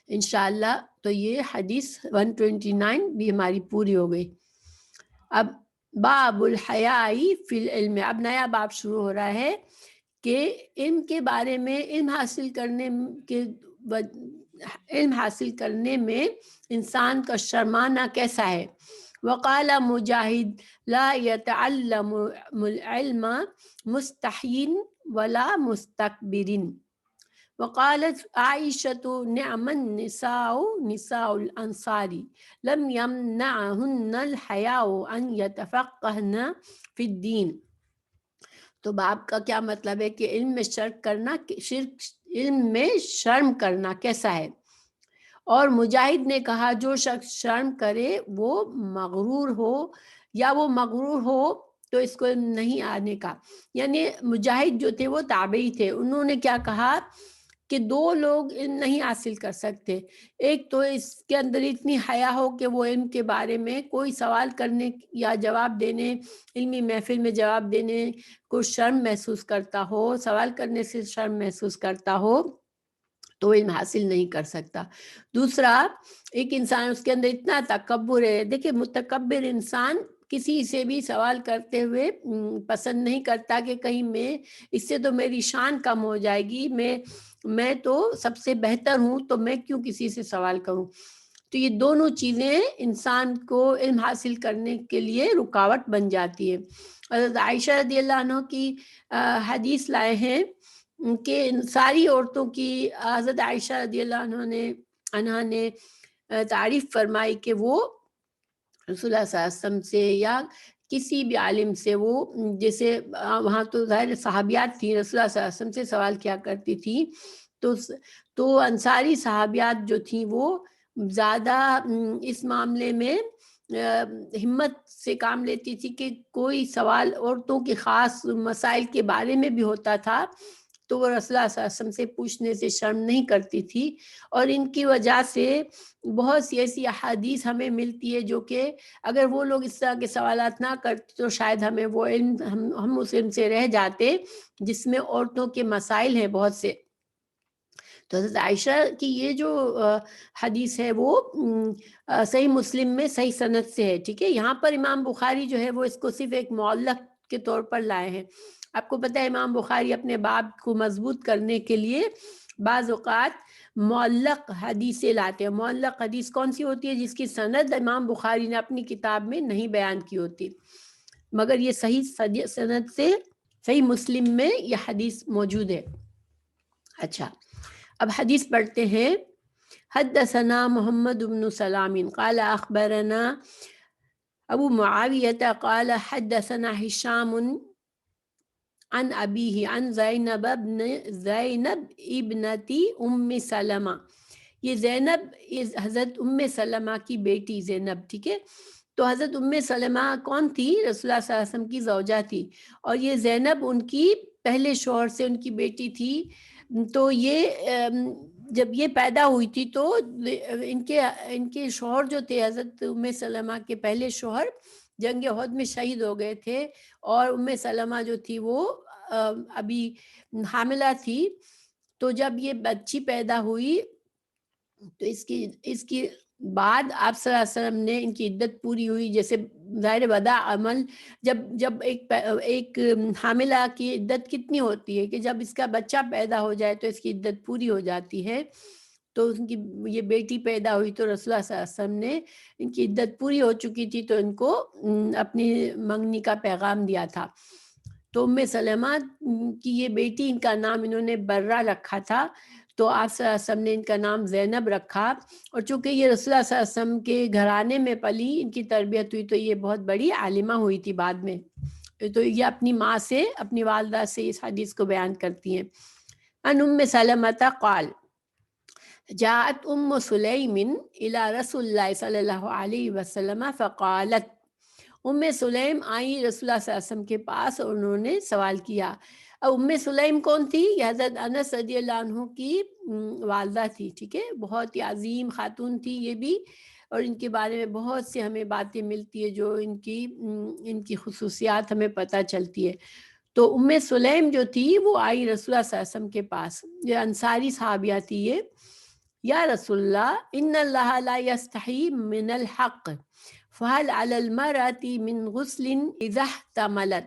Speaker 1: انشاءاللہ. تو یہ حدیث 129 بھی ہماری پوری ہو گئی. اب باب الحیاء فی العلم، اب نیا باب شروع ہو رہا ہے کہ علم کے بارے میں، علم حاصل کرنے میں انسان کا شرمانہ کیسا ہے. وقال مجاہد لا يتعلم العلم مستحین ولا مستكبرین. وقالت عائشة نعم النساء نساء الانصار لم يمنعهن الحیاء ان يتفقهن في الدین. تو باب کا کیا مطلب ہے کہ علم میں علم میں شرم کرنا کیسا ہے. اور مجاہد نے کہا جو شخص شرم کرے وہ مغرور ہو، یا وہ مغرور ہو تو اس کو علم نہیں آنے کا. یعنی مجاہد جو تھے وہ تابعی تھے، انہوں نے کیا کہا کہ دو لوگ علم نہیں حاصل کر سکتے. ایک تو اس کے اندر اتنی حیا ہو کہ وہ علم کے بارے میں کوئی سوال کرنے یا جواب دینے، علمی محفل میں جواب دینے کو شرم محسوس کرتا ہو، سوال کرنے سے شرم محسوس کرتا ہو تو علم حاصل نہیں کر سکتا. دوسرا، ایک انسان اس کے اندر اتنا تکبر ہے. دیکھیں متکبر انسان کسی سے بھی سوال کرتے ہوئے پسند نہیں کرتا کہ کہیں میں، اس سے تو میری شان کم ہو جائے گی، میں تو سب سے بہتر ہوں تو میں کیوں کسی سے سوال کروں. تو یہ دونوں چیزیں انسان کو علم حاصل کرنے کے لیے رکاوٹ بن جاتی ہے. حضرت عائشہ رضی اللہ عنہ کی حدیث لائے ہیں کہ ساری عورتوں کی حضرت عائشہ رضی اللہ عنہ نے تعریف فرمائی کہ وہ رسول اللہ صلی اللہ علیہ وسلم سے یا کسی بھی عالم سے، وہ جیسے وہاں تو ظاہر صحابیات تھی، رسول اللہ صلی اللہ علیہ وسلم سے سوال کیا کرتی تھی، تو انصاری صحابیات جو تھیں وہ زیادہ اس معاملے میں ہمت سے کام لیتی تھی کہ کوئی سوال عورتوں کے خاص مسائل کے بارے میں بھی ہوتا تھا تو وہ رسول اللہ صلی اللہ علیہ وسلم سے پوچھنے سے شرم نہیں کرتی تھی. اور ان کی وجہ سے بہت سی ایسی احادیث ہمیں ملتی ہے جو کہ اگر وہ لوگ اس طرح کے سوالات نہ کرتے تو شاید ہمیں وہ علم، ہم اس علم سے رہ جاتے جس میں عورتوں کے مسائل ہیں بہت سے. تو حضرت عائشہ کی یہ جو حدیث ہے وہ صحیح مسلم میں صحیح سند سے ہے. ٹھیک ہے، یہاں پر امام بخاری جو ہے وہ اس کو صرف ایک معلق کے طور پر لائے ہیں. آپ کو پتہ ہے امام بخاری اپنے باب کو مضبوط کرنے کے لیے بعض اوقات معلق حدیثیں لاتے ہیں. معلق حدیث کون سی ہوتی ہے؟ جس کی سند امام بخاری نے اپنی کتاب میں نہیں بیان کی ہوتی، مگر یہ صحیح سند سے صحیح مسلم میں یہ حدیث موجود ہے. اچھا، اب حدیث پڑھتے ہیں. حدثنا محمد بن سلام قال اخبرنا ابو معاویہ قال حدثنا هشام عن ابیہ عن زینب ابنتی ام سلمہ. یہ زینب حضرت ام سلمہ کی بیٹی زینب، ٹھیک ہے. تو حضرت ام سلمہ کون تھی؟ رسول اللہ صلی اللہ علیہ وسلم کی زوجہ تھی، اور یہ زینب ان کی پہلے شوہر سے ان کی بیٹی تھی. تو یہ جب یہ پیدا ہوئی تھی تو ان کے شوہر جو تھے حضرت ام سلمہ کے پہلے شوہر جنگ احد میں شہید ہو گئے تھے، اور ام سلمہ جو تھی وہ ابھی حاملہ تھی. تو جب یہ بچی پیدا ہوئی تو اس کی بعد آپ صلی اللہ علیہ وسلم نے ان کی عدت پوری ہوئی. جیسے ظاہر ودا عمل، جب ایک حاملہ کی عدت کتنی ہوتی ہے کہ جب اس کا بچہ پیدا ہو جائے تو اس کی عدت پوری ہو جاتی ہے. تو ان کی یہ بیٹی پیدا ہوئی تو رسول اللہ صلی اللہ علیہ وسلم نے ان کی عدت پوری ہو چکی تھی تو ان کو اپنی منگنی کا پیغام دیا تھا. تو ام سلمہ کی یہ بیٹی، ان کا نام انہوں نے برہ رکھا تھا، تو آپ صلی اللہ علیہ وسلم نے ان کا نام زینب رکھا. اور چونکہ یہ رسول اللہ صلی اللہ علیہ وسلم کے گھرانے میں پلی، ان کی تربیت ہوئی، تو یہ بہت بڑی عالمہ ہوئی تھی بعد میں. تو یہ اپنی ماں سے، اپنی والدہ سے اس حدیث کو بیان کرتی ہیں. ان ام سلمۃ قال جاءت ام سلیم الى رسول اللہ صلی اللہ علیہ وسلم فقالت. ام سلیم آئی رسول اللہ صلی اللہ علیہ وسلم کے پاس اور انہوں نے سوال کیا. ام سلیم کون تھی؟ یہ حضرت انس رضی اللہ عنہ کی والدہ تھی، ٹھیک ہے. بہت ہی عظیم خاتون تھی یہ بھی، اور ان کے بارے میں بہت سے ہمیں باتیں ملتی ہے جو ان کی خصوصیات ہمیں پتہ چلتی ہے. تو ام سلیم جو تھی وہ آئی رسول اللہ صلی اللہ علیہ وسلم کے پاس. یہ انصاری صحابیہ تھی. یہ یا رسول اللہ ان اللہ لا یستحی من الحق فہل علی المرأة من غسل اذا احتملت.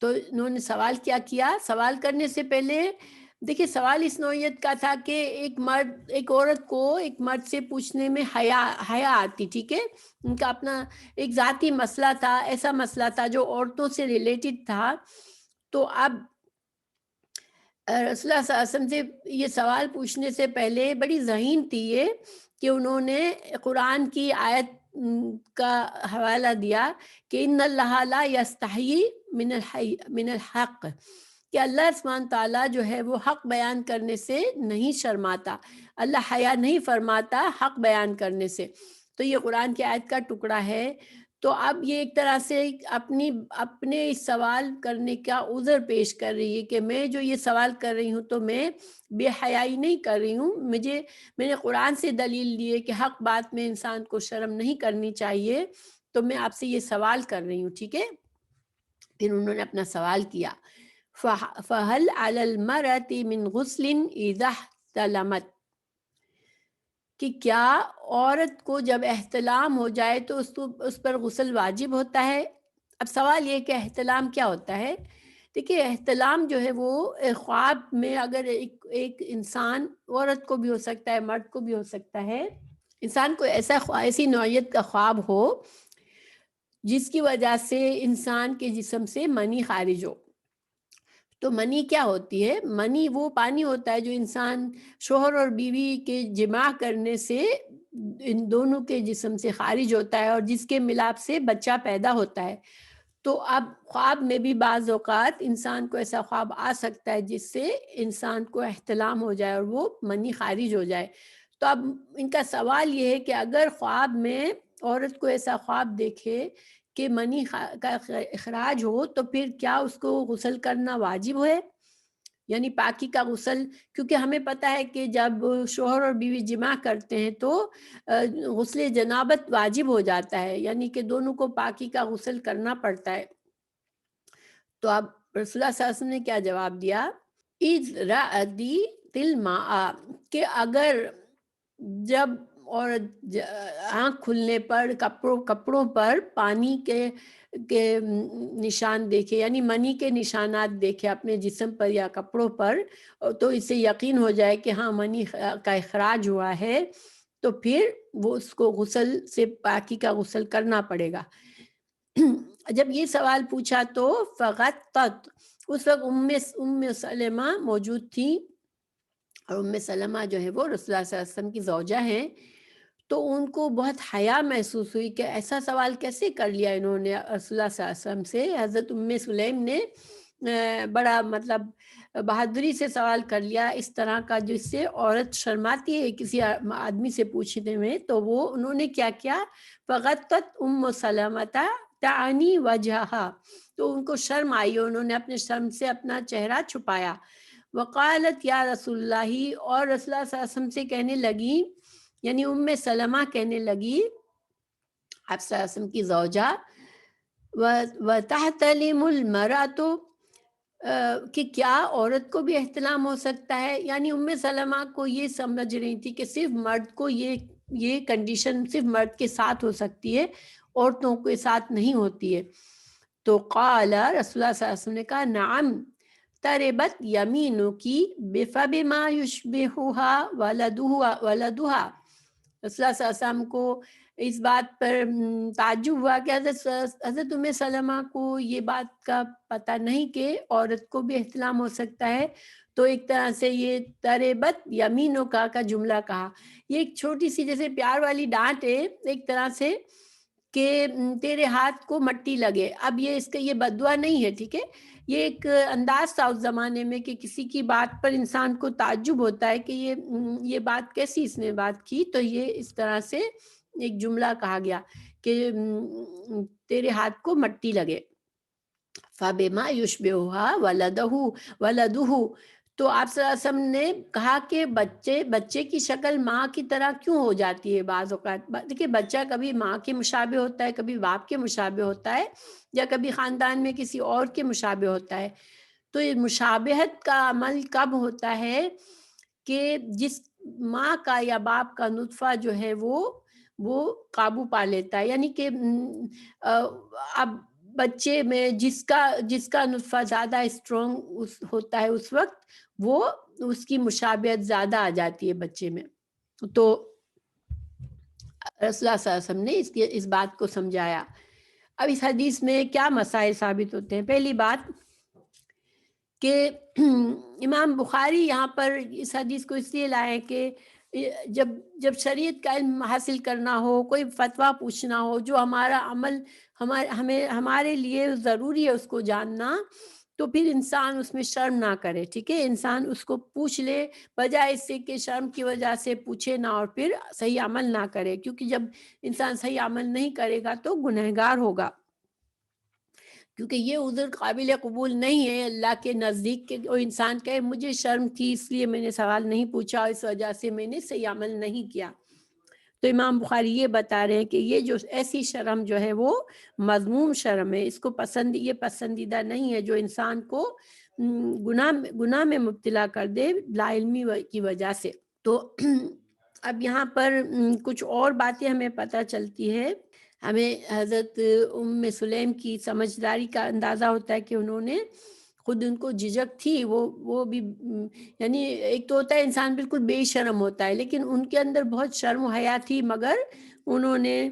Speaker 1: تو انہوں نے سوال کیا؟ سوال کرنے سے پہلے دیکھیں سوال اس نوعیت کا تھا کہ ایک عورت کو ایک مرد سے پوچھنے میں حیا آتی، ٹھیک ہے. ان کا اپنا ایک ذاتی مسئلہ تھا، ایسا مسئلہ تھا جو عورتوں سے ریلیٹڈ تھا. تو اب رسول اللہ صلی اللہ علیہ وسلم سے یہ سوال پوچھنے سے پہلے بڑی ذہین تھی یہ کہ انہوں نے قرآن کی آیت کا حوالہ دیا کہ ان اللہ لا یستحیی من الحق، کہ اللہ سبحانہ تعالیٰ جو ہے وہ حق بیان کرنے سے نہیں شرماتا. اللہ حیا نہیں فرماتا حق بیان کرنے سے. تو یہ قرآن کی آیت کا ٹکڑا ہے. تو اب یہ ایک طرح سے اپنے سوال کرنے کا عذر پیش کر رہی ہے کہ میں جو یہ سوال کر رہی ہوں تو میں بے حیائی نہیں کر رہی ہوں. میں نے قرآن سے دلیل لی ہے کہ حق بات میں انسان کو شرم نہیں کرنی چاہیے، تو میں آپ سے یہ سوال کر رہی ہوں، ٹھیک ہے. پھر انہوں نے اپنا سوال کیا فَهَلْ عَلَى الْمَرَأَةِ مِنْ غُسْلٍ إِذَا احْتَلَمَتْ، کہ کیا عورت کو جب احتلام ہو جائے تو اس پر غسل واجب ہوتا ہے. اب سوال یہ کہ احتلام کیا ہوتا ہے. دیکھیے احتلام جو ہے وہ خواب میں، اگر ایک انسان، عورت کو بھی ہو سکتا ہے مرد کو بھی ہو سکتا ہے، انسان کو ایسی نوعیت کا خواب ہو جس کی وجہ سے انسان کے جسم سے منی خارج ہو. تو منی کیا ہوتی ہے؟ منی وہ پانی ہوتا ہے جو انسان شوہر اور بیوی کے جماع کرنے سے ان دونوں کے جسم سے خارج ہوتا ہے اور جس کے ملاپ سے بچہ پیدا ہوتا ہے. تو اب خواب میں بھی بعض اوقات انسان کو ایسا خواب آ سکتا ہے جس سے انسان کو احتلام ہو جائے اور وہ منی خارج ہو جائے. تو اب ان کا سوال یہ ہے کہ اگر خواب میں عورت کو ایسا خواب دیکھے کہ منی کا اخراج ہو تو پھر کیا اس کو غسل کرنا واجب ہے، یعنی پاکی کا غسل. کیونکہ ہمیں پتہ ہے کہ جب شوہر اور بیوی جماع کرتے ہیں تو غسل جنابت واجب ہو جاتا ہے، یعنی کہ دونوں کو پاکی کا غسل کرنا پڑتا ہے. تو اب رسول اللہ صلی اللہ علیہ وسلم نے کیا جواب دیا؟ اذ رأت الماء، کہ اگر جب اور آنکھ کھلنے پر کپڑوں پر پانی کے نشان دیکھے، یعنی منی کے نشانات دیکھے اپنے جسم پر یا کپڑوں پر، تو اسے یقین ہو جائے کہ ہاں منی کا اخراج ہوا ہے، تو پھر وہ اس کو غسل سے پاکی کا غسل کرنا پڑے گا. جب یہ سوال پوچھا تو فغطت، اس وقت ام سلمہ موجود تھی، اور ام سلمہ جو ہے وہ رسول اللہ صلی اللہ علیہ وسلم کی زوجہ ہیں. تو ان کو بہت حیا محسوس ہوئی کہ ایسا سوال کیسے کر لیا انہوں نے رسول اللہ صلی اللہ علیہ وسلم سے. حضرت ام سلیم نے بڑا مطلب بہادری سے سوال کر لیا اس طرح کا جس سے عورت شرماتی ہے کسی آدمی سے پوچھنے میں. تو وہ انہوں نے کیا کیا، فغطت ام سلمۃ تعنی وجہہا، تو ان کو شرم آئی، انہوں نے اپنے شرم سے اپنا چہرہ چھپایا. وقالت یا رسول اللہ، اور رسول اللہ صلی اللہ علیہ وسلم سے کہنے لگی، یعنی ام سلمہ کہنے لگی آپ صلی اللہ علیہ وسلم کی زوجہ، وَتَحْتَلِمُ الْمَرْأَةُ، کہ کیا عورت کو بھی احتلام ہو سکتا ہے. یعنی ام سلمہ کو یہ سمجھ رہی تھی کہ صرف مرد کو یہ کنڈیشن صرف مرد کے ساتھ ہو سکتی ہے، عورتوں کے ساتھ نہیں ہوتی ہے. تو قال رسول اللہ صلی اللہ علیہ وسلم نے کہا، نعم تربت یمینکی فبما یشبہها ولدها. رسول اللہ صلی اللہ علیہ وسلم کو اس بات پر تعجب ہوا کہ حضرت ام سلمہ کو یہ بات کا پتہ نہیں کہ عورت کو بھی احتلام ہو سکتا ہے. تو ایک طرح سے یہ تربت یمینوں کا جملہ کہا، یہ ایک چھوٹی سی جیسے پیار والی ڈانٹ ہے ایک طرح سے کہ تیرے ہاتھ کو مٹی لگے. اب یہ اس کا یہ بددعا نہیں ہے، ٹھیک ہے، یہ ایک انداز تھا اس زمانے میں کہ کسی کی بات پر انسان کو تعجب ہوتا ہے کہ یہ بات کیسی اس نے بات کی. تو یہ اس طرح سے ایک جملہ کہا گیا کہ تیرے ہاتھ کو مٹی لگے. فَبِمَا يُشْبِهُهَا وَلَدُهُ، تو آپ صلی اللہ علیہ وسلم نے کہا کہ بچے کی شکل ماں کی طرح کیوں ہو جاتی ہے بعض اوقات. دیکھیے بچہ کبھی ماں کے مشابہ ہوتا ہے، کبھی باپ کے مشابہ ہوتا ہے، یا کبھی خاندان میں کسی اور کے مشابہ ہوتا ہے. تو یہ مشابہت کا عمل کب ہوتا ہے کہ جس ماں کا یا باپ کا نطفہ جو ہے وہ قابو پا لیتا ہے. یعنی کہ اب بچے میں جس کا نطفہ زیادہ اسٹرانگ ہوتا ہے اس وقت وہ اس کی مشابہت زیادہ آ جاتی ہے بچے میں. تو رسول اللہ صلی اللہ علیہ وسلم نے اس بات کو سمجھایا. اب اس حدیث میں کیا مسائل ثابت ہوتے ہیں؟ پہلی بات کہ امام بخاری یہاں پر اس حدیث کو اس لیے لائے کہ جب شریعت کا علم حاصل کرنا ہو، کوئی فتویٰ پوچھنا ہو جو ہمارا عمل ہمارے لیے ضروری ہے اس کو جاننا، تو پھر انسان اس میں شرم نہ کرے. ٹھیک ہے، انسان اس کو پوچھ لے بجائے اس سے کہ شرم کی وجہ سے پوچھے نہ اور پھر صحیح عمل نہ کرے، کیونکہ جب انسان صحیح عمل نہیں کرے گا تو گنہگار ہوگا. کیونکہ یہ عذر قابل قبول نہیں ہے اللہ کے نزدیک کہ وہ انسان کہے مجھے شرم تھی اس لیے میں نے سوال نہیں پوچھا، اس وجہ سے میں نے صحیح عمل نہیں کیا. تو امام بخاری یہ بتا رہے ہیں کہ یہ جو ایسی شرم جو ہے وہ مذموم شرم ہے، اس کو یہ پسندیدہ نہیں ہے جو انسان کو گناہ میں مبتلا کر دے لا علمی کی وجہ سے. تو اب یہاں پر کچھ اور باتیں ہمیں پتہ چلتی ہے. ہمیں حضرت ام سلیم کی سمجھداری کا اندازہ ہوتا ہے کہ انہوں نے خود ان کو جھجک تھی، وہ بھی یعنی ایک تو ہوتا ہے انسان بالکل بے شرم ہوتا ہے، لیکن ان کے اندر بہت شرم و حیا تھی، مگر انہوں نے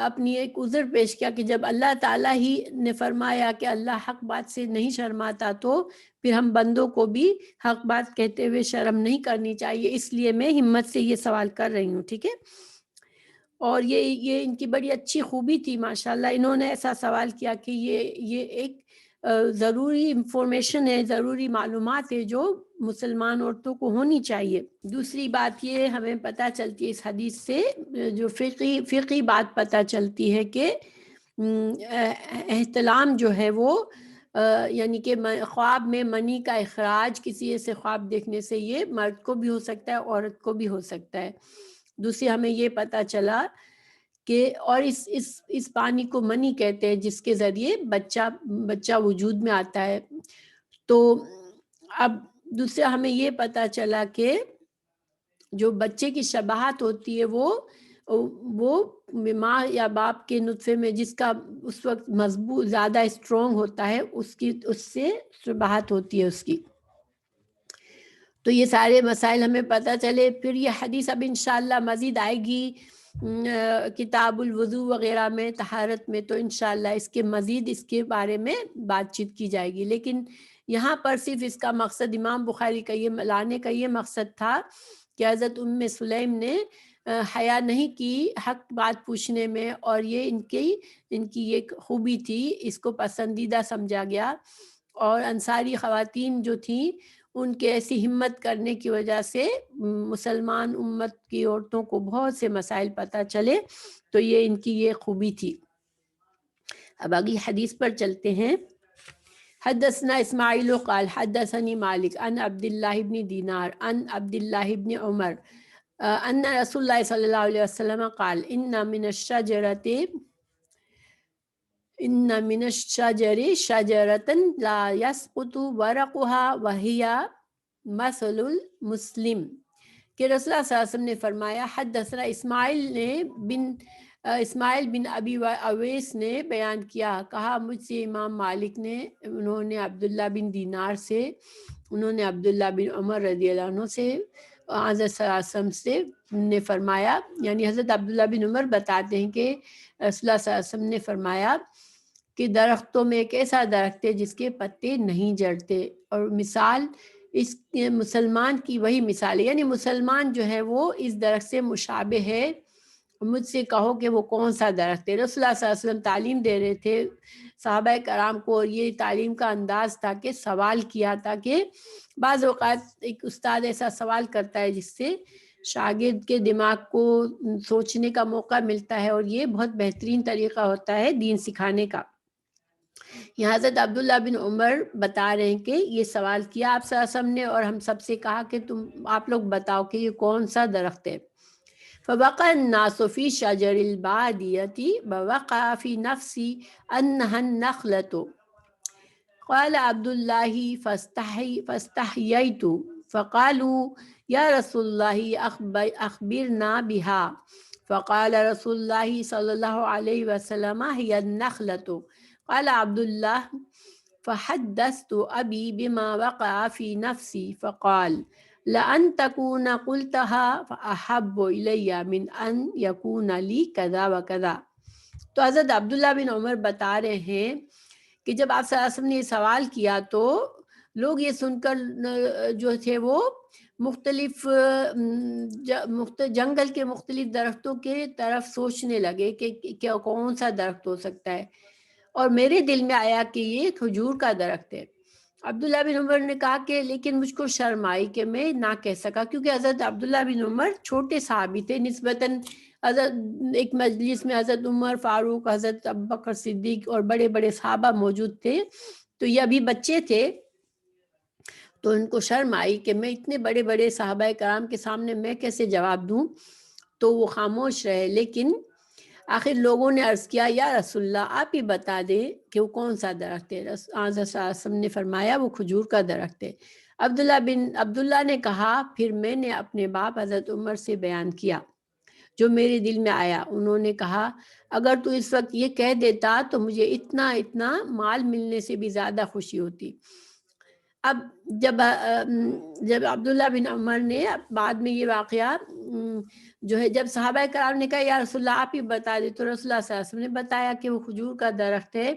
Speaker 1: اپنی ایک عذر پیش کیا کہ جب اللہ تعالیٰ ہی نے فرمایا کہ اللہ حق بات سے نہیں شرماتا تو پھر ہم بندوں کو بھی حق بات کہتے ہوئے شرم نہیں کرنی چاہیے، اس لیے میں ہمت سے یہ سوال کر رہی ہوں. ٹھیک ہے، اور یہ ان کی بڑی اچھی خوبی تھی ماشاءاللہ، انہوں نے ایسا سوال کیا کہ یہ ایک ضروری انفارمیشن ہے، ضروری معلومات ہے جو مسلمان عورتوں کو ہونی چاہیے. دوسری بات یہ ہمیں پتہ چلتی ہے اس حدیث سے، جو فقہی بات پتہ چلتی ہے کہ احتلام جو ہے وہ یعنی کہ خواب میں منی کا اخراج کسی ایسے خواب دیکھنے سے یہ مرد کو بھی ہو سکتا ہے، عورت کو بھی ہو سکتا ہے. دوسری ہمیں یہ پتہ چلا کہ اور اس پانی کو منی کہتے ہیں جس کے ذریعے بچہ وجود میں آتا ہے. تو اب دوسرا ہمیں یہ پتہ چلا کہ جو بچے کی شباہت ہوتی ہے وہ ماں یا باپ کے نطفے میں جس کا اس وقت مضبوط زیادہ اسٹرانگ ہوتا ہے اس سے شباہت ہوتی ہے اس کی. تو یہ سارے مسائل ہمیں پتہ چلے. پھر یہ حدیث اب انشاءاللہ مزید آئے گی کتاب الوضو وغیرہ میں، طہارت میں، تو انشاءاللہ اس کے بارے میں بات چیت کی جائے گی. لیکن یہاں پر صرف اس کا مقصد امام بخاری کا یہ لانے کا یہ مقصد تھا کہ حضرت ام سلیم نے حیا نہیں کی حق بات پوچھنے میں، اور یہ ان کی ایک خوبی تھی، اس کو پسندیدہ سمجھا گیا. اور انصاری خواتین جو تھیں ان کے ایسی ہمت کرنے کی وجہ سے مسلمان امت کی عورتوں کو بہت سے مسائل پتہ چلے، تو یہ ان کی یہ خوبی تھی۔ اب آگے حدیث پر چلتے ہیں۔ حدثنا اسماعیل قال حدثنی مالک عن عبد اللہ بن دینار عن عبد اللہ بن عمر ان رسول اللہ صلی اللہ علیہ وسلم قال ان من الشجر شجرة لا يسقط ورقها وهي مثل المسلم، کہ رسول اللہ صلی اللہ علیہ وسلم نے فرمایا، حدثنا اسماعیل بن ابی اویس نے بیان کیا، کہا مجھ سے امام مالک نے، انہوں نے عبداللہ بن دینار سے، انہوں نے عبداللہ بن عمر رضی اللہ عنہ سے، حضرت صلی اللہ علیہ وسلم سے نے فرمایا، یعنی حضرت عبداللہ بن عمر بتاتے ہیں کہ رسول اللہ صلی اللہ علیہ وسلم نے فرمایا کہ درختوں میں ایک ایسا درخت ہے جس کے پتے نہیں جڑتے، اور مثال اس مسلمان کی وہی مثال ہے، یعنی مسلمان جو ہے وہ اس درخت سے مشابہ ہے۔ مجھ سے کہو کہ وہ کون سا درخت ہے۔ رسول اللہ صلی اللہ علیہ وسلم تعلیم دے رہے تھے صحابہ کرام کو، اور یہ تعلیم کا انداز تھا کہ سوال کیا، تاکہ بعض اوقات ایک استاد ایسا سوال کرتا ہے جس سے شاگرد کے دماغ کو سوچنے کا موقع ملتا ہے، اور یہ بہت بہترین طریقہ ہوتا ہے دین سکھانے کا۔ یہاں حضرت عبداللہ بن عمر بتا رہے ہیں کہ یہ سوال کیا آپ صلی اللہ علیہ وسلم نے، اور ہم سب سے کہا کہ آپ لوگ بتاؤ کہ یہ کون سا درخت ہے۔ فوقع الناس فی شجر البادیۃ ووقع فی نفسی انہا النخلۃ، قال عبد اللہ فاستحییت فقالوا یا رسول اللہ اخبرنا بها، فقال رسول اللہ صلی اللہ علیہ وسلم هي النخلۃ، قال عبد اللہ فحدثت ابی بما وقع فی نفسی فقال لأن تكون قلتها فأحب إلي من أن يكون لي كذا وكذا۔ تو حضرت عبداللہ بن عمر بتا رہے ہیں کہ جب آپ صلی اللہ علیہ وسلم نے یہ سوال کیا تو لوگ یہ سن کر جو تھے وہ مختلف جنگل کے مختلف درختوں کے طرف سوچنے لگے کہ کیا کون سا درخت ہو سکتا ہے، اور میرے دل میں آیا کہ یہ کھجور کا درخت ہے۔ عبداللہ بن عمر نے کہا کہ لیکن مجھ کو شرم آئی کہ میں نہ کہہ سکا، کیونکہ حضرت عبداللہ بن عمر چھوٹے صحابی تھے نسبتاً، حضرت ایک مجلس میں حضرت عمر فاروق، حضرت ابوبکر صدیق اور بڑے بڑے صحابہ موجود تھے، تو یہ ابھی بچے تھے، تو ان کو شرم آئی کہ میں اتنے بڑے بڑے صحابہ کرام کے سامنے میں کیسے جواب دوں، تو وہ خاموش رہے۔ لیکن آخر لوگوں نے عرض کیا یا رسول اللہ آپ ہی بتا دیں کہ وہ کون سا درخت ہے۔ حضرت صلی اللہ علیہ وسلم نے فرمایا وہ کھجور کا درخت ہے۔ عبداللہ نے کہا پھر میں نے اپنے باپ حضرت عمر سے بیان کیا جو میرے دل میں آیا۔ انہوں نے کہا اگر تو اس وقت یہ کہہ دیتا تو مجھے اتنا مال ملنے سے بھی زیادہ خوشی ہوتی۔ اب جب عبداللہ بن عمر نے بعد میں یہ واقعہ جو ہے، جب صحابہ کرام نے کہا یا رسول اللہ آپ ہی بتا دے، تو رسول اللہ صلی اللہ علیہ وسلم نے بتایا کہ وہ کھجور کا درخت ہے،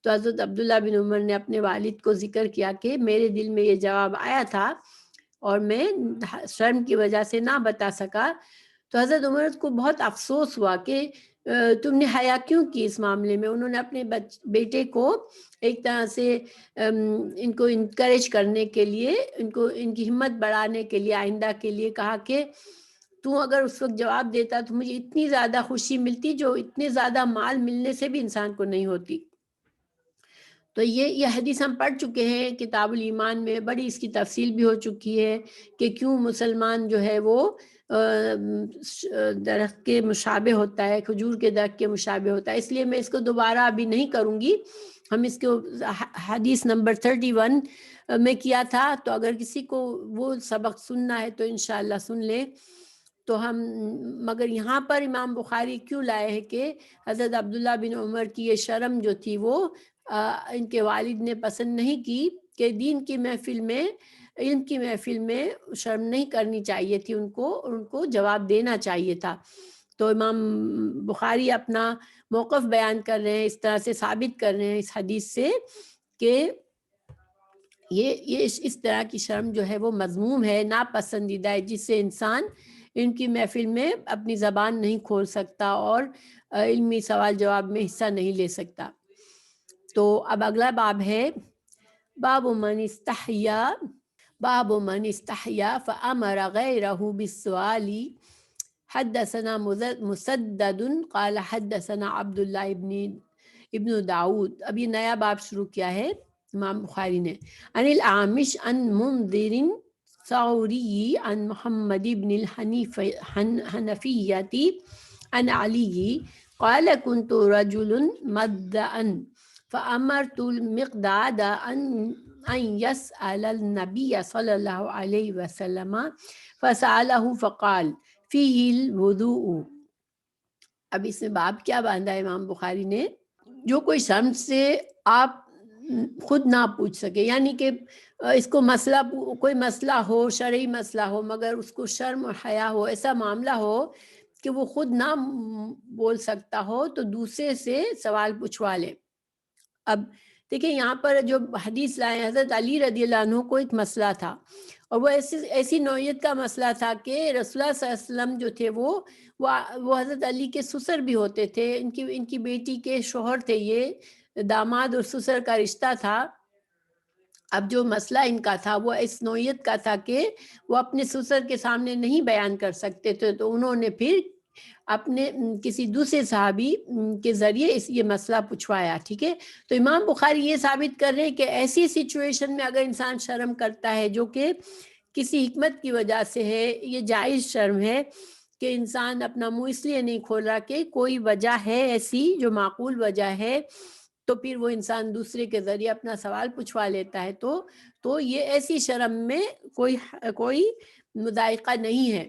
Speaker 1: تو حضرت عبداللہ بن عمر نے اپنے والد کو ذکر کیا کہ میرے دل میں یہ جواب آیا تھا اور میں شرم کی وجہ سے نہ بتا سکا۔ تو حضرت عمر کو بہت افسوس ہوا کہ تم نے حیا کیوں کی اس معاملے میں۔ انہوں نے اپنے بیٹے کو ایک طرح سے ان کو انکریج کرنے کے لیے، ان کی ہمت بڑھانے کے لیے آئندہ کے لیے کہا کہ تو اگر اس وقت جواب دیتا تو مجھے اتنی زیادہ خوشی ملتی جو اتنے زیادہ مال ملنے سے بھی انسان کو نہیں ہوتی۔ تو یہ حدیث ہم پڑھ چکے ہیں کتاب الایمان میں، بڑی اس کی تفصیل بھی ہو چکی ہے کہ کیوں مسلمان جو ہے وہ درخت کے مشابہ ہوتا ہے، کھجور کے درخت کے مشابہ ہوتا ہے۔ اس لیے میں اس کو دوبارہ ابھی نہیں کروں گی، ہم اس کو حدیث نمبر 31 میں کیا تھا، تو اگر کسی کو وہ سبق سننا ہے تو انشاءاللہ سن لیں۔ تو ہم مگر یہاں پر امام بخاری کیوں لائے ہیں کہ حضرت عبداللہ بن عمر کی یہ شرم جو تھی وہ ان کے والد نے پسند نہیں کی کہ دین کی محفل میں، علم کی محفل میں شرم نہیں کرنی چاہیے تھی ان کو جواب دینا چاہیے تھا۔ تو امام بخاری اپنا موقف بیان کر رہے ہیں، اس طرح سے ثابت کر رہے ہیں اس حدیث سے کہ یہ اس طرح کی شرم جو ہے وہ مذموم ہے، ناپسندیدہ ہے، جس سے انسان ان کی محفل میں اپنی زبان نہیں کھول سکتا اور علمی سوال جواب میں حصہ نہیں لے سکتا۔ تو اب اگلا باب ہے باب من استحیا فأمر غیرہ بالسؤال. حدثنا مسدد قال حدثنا عبداللہ ابن داود. اب یہ نیا باب شروع کیا ہے امام بخاری نے. عن الاعمش عن منذر ثوری عن محمد بن الحنفیتی عن علی قال كنت رجل مدعا فأمرت المقداد أن يسأل النبي صلى الله عليه وسلم فسأله فقال فيه الوضوء. اب اس میں باب کیا باندھا ہے امام بخاری نے؟ جو کوئی شرم سے آپ خود نہ پوچھ سکے، یعنی کہ اس کو مسئلہ کوئی مسئلہ ہو، شرعی مسئلہ ہو، مگر اس کو شرم اور حیا ہو، ایسا معاملہ ہو کہ وہ خود نہ بول سکتا ہو تو دوسرے سے سوال پوچھوا لے. اب دیکھیں یہاں پر جو حدیث لائے حضرت علی رضی اللہ عنہ کو ایک مسئلہ تھا، اور وہ ایسی نوعیت کا مسئلہ تھا کہ رسول اللہ صلی اللہ علیہ وسلم جو تھے وہ حضرت علی کے سسر بھی ہوتے تھے، ان کی بیٹی کے شوہر تھے، یہ داماد اور سسر کا رشتہ تھا. اب جو مسئلہ ان کا تھا وہ اس نوعیت کا تھا کہ وہ اپنے سسر کے سامنے نہیں بیان کر سکتے تھے، تو انہوں نے پھر اپنے کسی دوسرے صحابی کے ذریعے یہ مسئلہ پوچھوایا. ٹھیک ہے، تو امام بخاری یہ ثابت کر رہے ہیں کہ ایسی سچویشن میں اگر انسان شرم کرتا ہے جو کہ کسی حکمت کی وجہ سے ہے، یہ جائز شرم ہے کہ انسان اپنا منہ اس لیے نہیں کھول رہا کہ کوئی وجہ ہے ایسی جو معقول وجہ ہے، تو پھر وہ انسان دوسرے کے ذریعے اپنا سوال پوچھوا لیتا ہے. تو یہ ایسی شرم میں کوئی مذائقہ نہیں ہے.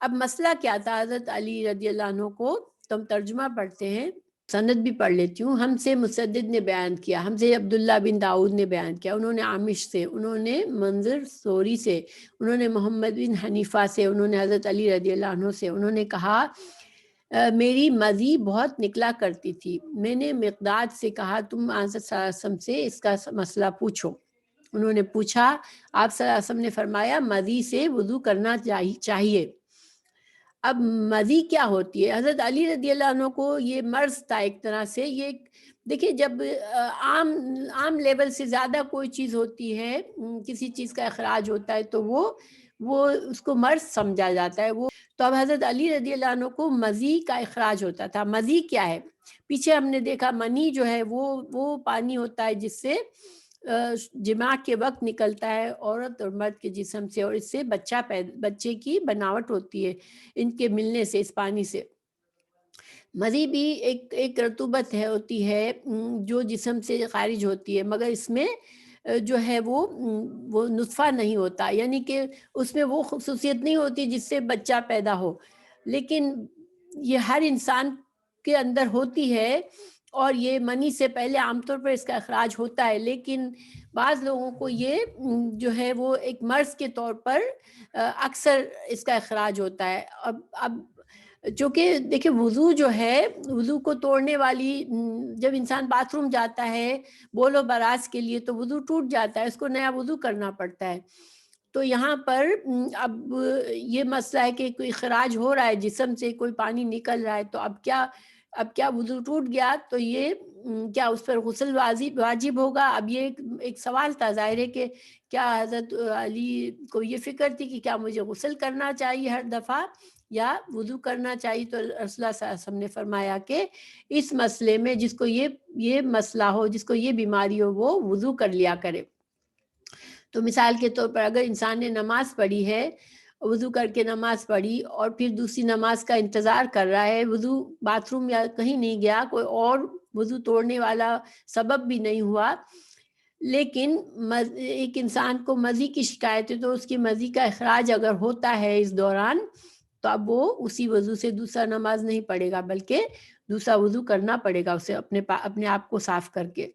Speaker 1: اب مسئلہ کیا تھا حضرت علی رضی اللہ عنہ کو؟ تو ہم ترجمہ پڑھتے ہیں، سند بھی پڑھ لیتی ہوں. ہم سے مسدد نے بیان کیا، ہم سے عبداللہ بن داؤد نے بیان کیا، انہوں نے عامش سے، انہوں نے منظر سوری سے، انہوں نے محمد بن حنیفہ سے، انہوں نے حضرت علی رضی اللہ عنہ سے. انہوں نے کہا میری مزی بہت نکلا کرتی تھی، میں نے مقداد سے کہا تم حضرت صلی اللہ علیہ وسلم سے اس کا مسئلہ پوچھو. انہوں نے پوچھا، آپ صلی اللہ علیہ وسلم نے فرمایا مزی سے وضو کرنا چاہیے. اب مزی کیا ہوتی ہے؟ حضرت علی رضی اللہ عنہ کو یہ مرض تھا ایک طرح سے. یہ دیکھیں جب عام لیول سے زیادہ کوئی چیز ہوتی ہے، کسی چیز کا اخراج ہوتا ہے تو وہ اس کو مرض سمجھا جاتا ہے. تو اب حضرت علی رضی اللہ عنہ کو مزی کا اخراج ہوتا تھا. مزی کیا ہے؟ پیچھے ہم نے دیکھا منی جو ہے وہ پانی ہوتا ہے جس سے جماع کے وقت نکلتا ہے عورت اور مرد کے جسم سے، اور اس سے بچے کی بناوٹ ہوتی ہے ان کے ملنے سے، اس پانی سے. مزی بھی ایک رطوبت ہوتی ہے جو جسم سے خارج ہوتی ہے، مگر اس میں جو ہے وہ نطفہ نہیں ہوتا، یعنی کہ اس میں وہ خصوصیت نہیں ہوتی جس سے بچہ پیدا ہو. لیکن یہ ہر انسان کے اندر ہوتی ہے، اور یہ منی سے پہلے عام طور پر اس کا اخراج ہوتا ہے. لیکن بعض لوگوں کو یہ جو ہے وہ ایک مرض کے طور پر اکثر اس کا اخراج ہوتا ہے. اب چونکہ دیکھیں وضو جو ہے، وضو کو توڑنے والی، جب انسان باتھ روم جاتا ہے بول و براز کے لیے تو وضو ٹوٹ جاتا ہے، اس کو نیا وضو کرنا پڑتا ہے. تو یہاں پر اب یہ مسئلہ ہے کہ کوئی اخراج ہو رہا ہے جسم سے، کوئی پانی نکل رہا ہے، تو اب کیا وضو ٹوٹ گیا تو یہ کیا اس پر غسل واجب ہوگا؟ اب یہ ایک سوال تھا. ظاہر ہے کہ کیا حضرت علی کو یہ فکر تھی کہ کیا مجھے غسل کرنا چاہیے ہر دفعہ یا وضو کرنا چاہیے؟ تو رسول اللہ صلی اللہ علیہ وسلم نے فرمایا کہ اس مسئلے میں جس کو یہ مسئلہ ہو، جس کو یہ بیماری ہو، وہ وضو کر لیا کرے. تو مثال کے طور پر اگر انسان نے نماز پڑھی ہے، وضو کر کے نماز پڑھی اور پھر دوسری نماز کا انتظار کر رہا ہے، وضو باتھ روم یا کہیں نہیں گیا، کوئی اور وضو توڑنے والا سبب بھی نہیں ہوا، لیکن ایک انسان کو مزی کی شکایت ہے، تو اس کی مزی کا اخراج اگر ہوتا ہے اس دوران، تو اب وہ اسی وضو سے دوسرا نماز نہیں پڑھے گا، بلکہ دوسرا وضو کرنا پڑے گا اسے اپنے آپ کو صاف کر کے.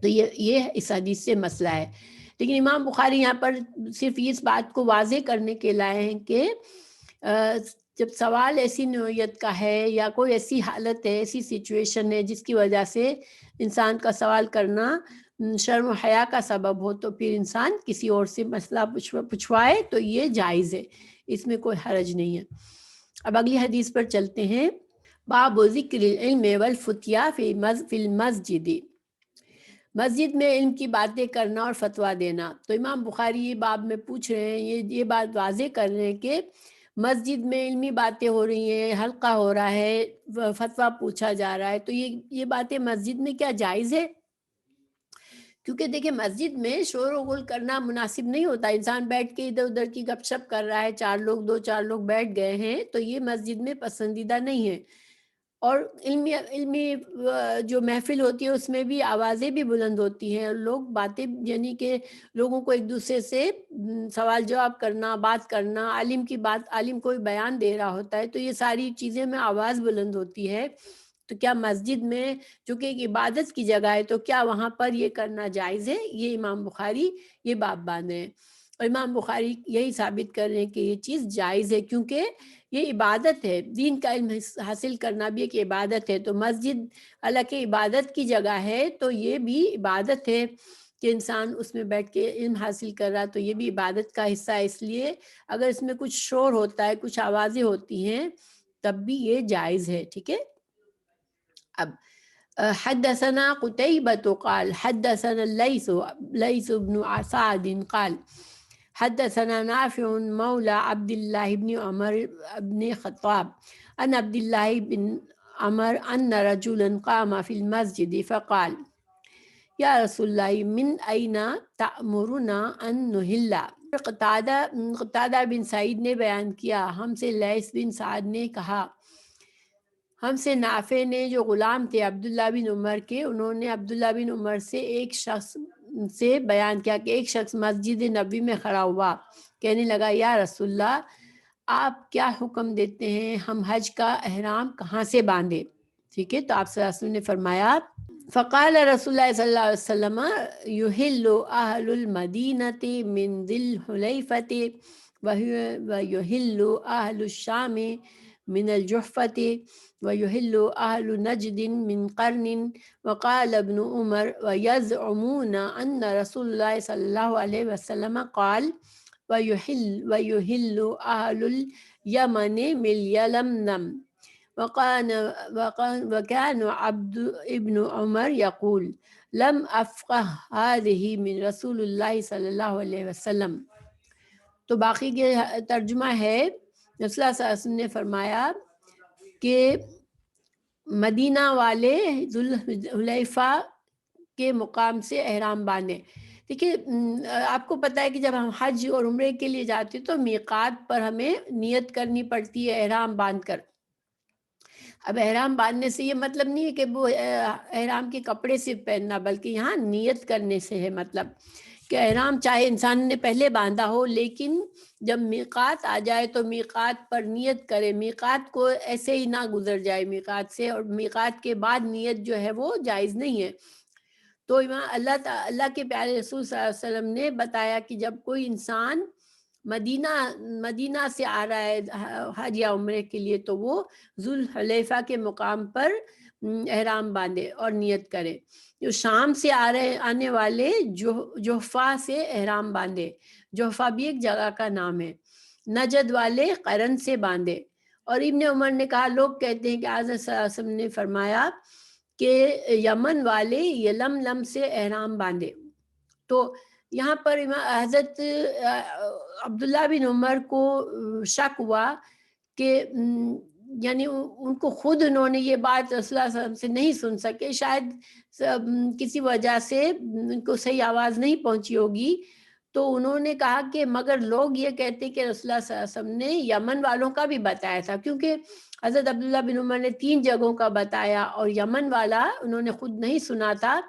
Speaker 1: تو یہ اس حدیث سے مسئلہ ہے. لیکن امام بخاری یہاں پر صرف اس بات کو واضح کرنے کے لائے ہیں کہ جب سوال ایسی نوعیت کا ہے یا کوئی ایسی حالت ہے، ایسی سچویشن ہے جس کی وجہ سے انسان کا سوال کرنا شرم و حیا کا سبب ہو، تو پھر انسان کسی اور سے مسئلہ پوچھوائے تو یہ جائز ہے، اس میں کوئی حرج نہیں ہے. اب اگلی حدیث پر چلتے ہیں. باب ذکر العلم والفتیا فی المسجد. مسجد میں علم کی باتیں کرنا اور فتویٰ دینا. تو امام بخاری یہ باب میں پوچھ رہے ہیں، یہ بات واضح کر رہے ہیں کہ مسجد میں علمی باتیں ہو رہی ہیں، حلقہ ہو رہا ہے، فتویٰ پوچھا جا رہا ہے، تو یہ باتیں مسجد میں کیا جائز ہے؟ کیونکہ دیکھیں مسجد میں شور و غل کرنا مناسب نہیں ہوتا. انسان بیٹھ کے ادھر ادھر کی گپ شپ کر رہا ہے، دو چار لوگ بیٹھ گئے ہیں، تو یہ مسجد میں پسندیدہ نہیں ہے. اور علمی جو محفل ہوتی ہے اس میں بھی آوازیں بھی بلند ہوتی ہیں، اور لوگ باتیں یعنی کہ لوگوں کو ایک دوسرے سے سوال جواب کرنا، بات کرنا، عالم کوئی بیان دے رہا ہوتا ہے، تو یہ ساری چیزیں میں آواز بلند ہوتی ہے. تو کیا مسجد میں جو کہ ایک عبادت کی جگہ ہے، تو کیا وہاں پر یہ کرنا جائز ہے؟ یہ امام بخاری یہ باب باندھے ہیں، اور امام بخاری یہی ثابت کر رہے ہیں کہ یہ چیز جائز ہے، کیونکہ یہ عبادت ہے. دین کا علم حاصل کرنا بھی ایک عبادت ہے. تو مسجد حالانکہ عبادت کی جگہ ہے، تو یہ بھی عبادت ہے کہ انسان اس میں بیٹھ کے علم حاصل کر رہا، تو یہ بھی عبادت کا حصہ ہے. اس لیے اگر اس میں کچھ شور ہوتا ہے، کچھ آوازیں ہوتی ہیں، تب بھی یہ جائز ہے. ٹھیک ہے. اب حدثنا قتيبة قال حدثنا ليث بن سعد قال حدثنا نافع مولى عبد الله بن عمر بن الخطاب عن عبد الله بن عمر أن رجلا قام في المسجد فقال یا رسول اللہ من أين تأمرنا أن نهل. قتادہ بن سعید نے بیان کیا، ہم سے لیث بن سعد نے کہا، ہم سے نافع نے جو غلام تھے عبداللہ بن عمر کے، انہوں نے عبداللہ بن عمر سے ایک شخص سے بیان کیا کہ ایک شخص مسجد نبوی میں کھڑا ہوا، کہنے لگا یا رسول اللہ آپ کیا حکم دیتے ہیں، ہم حج کا احرام کہاں سے باندھے؟ ٹھیک ہے. تو آپ صلی اللہ علیہ وسلم نے فرمایا، فقال رسول اللہ صلی اللہ علیہ وسلم یحل اہل المدینۃ من ذی الحلیفۃ ویحل اہل الشام من الجحفۃ ويحل أهل نجد من قرن. وقال ابن عمر ويزعمون أن رسول الله صلى الله عليه وسلم قال ويحل أهل اليمن من يلملم. وكان عبد ابن عمر يقول لم أفقه هذه من رسول الله صلى الله عليه وسلم. تو باقی کے ترجمہ ہے، رسول اللہ صلی اللہ علیہ وسلم نے فرمایا کہ مدینہ والے ذوالحلیفہ کے مقام سے احرام باندھیں. دیکھیے آپ کو پتہ ہے کہ جب ہم حج اور عمرے کے لیے جاتے تو میقات پر ہمیں نیت کرنی پڑتی ہے احرام باندھ کر. اب احرام باندھنے سے یہ مطلب نہیں ہے کہ وہ احرام کے کپڑے صرف پہننا، بلکہ یہاں نیت کرنے سے ہے مطلب کہ احرام چاہے انسان نے پہلے باندھا ہو، لیکن جب میقات آ جائے تو میقات پر نیت کرے، میقات کو ایسے ہی نہ گزر جائے میقات سے، اور میقات کے بعد نیت جو ہے وہ جائز نہیں ہے. تو اللہ کے پیارے رسول صلی اللہ علیہ وسلم نے بتایا کہ جب کوئی انسان مدینہ سے آ رہا ہے حج یا عمرے کے لیے، تو وہ ذوالحلیفہ کے مقام پر احرام باندھے اور نیت کرے. جو شام سے آنے والے جحفہ سے احرام باندھے، جحفہ بھی ایک جگہ کا نام ہے. نجد والے قرن سے باندھے. اور ابن عمر نے کہا، لوگ کہتے ہیں کہ حضرت صلی اللہ علیہ وسلم نے فرمایا کہ یمن والے یلملم سے احرام باندھے. تو یہاں پر حضرت عبداللہ بن عمر کو شک ہوا کہ یعنی ان کو خود انہوں نے یہ بات رسول اللہ صلی اللہ علیہ وسلم سے نہیں سن سکے، شاید کسی وجہ سے ان کو صحیح آواز نہیں پہنچی ہوگی. تو انہوں نے کہا کہ مگر لوگ یہ کہتے کہ رسول اللہ صلی اللہ علیہ وسلم نے یمن والوں کا بھی بتایا تھا، کیونکہ حضرت عبداللہ بن عمر نے 3 جگہوں کا بتایا اور یمن والا انہوں نے خود نہیں سنا تھا.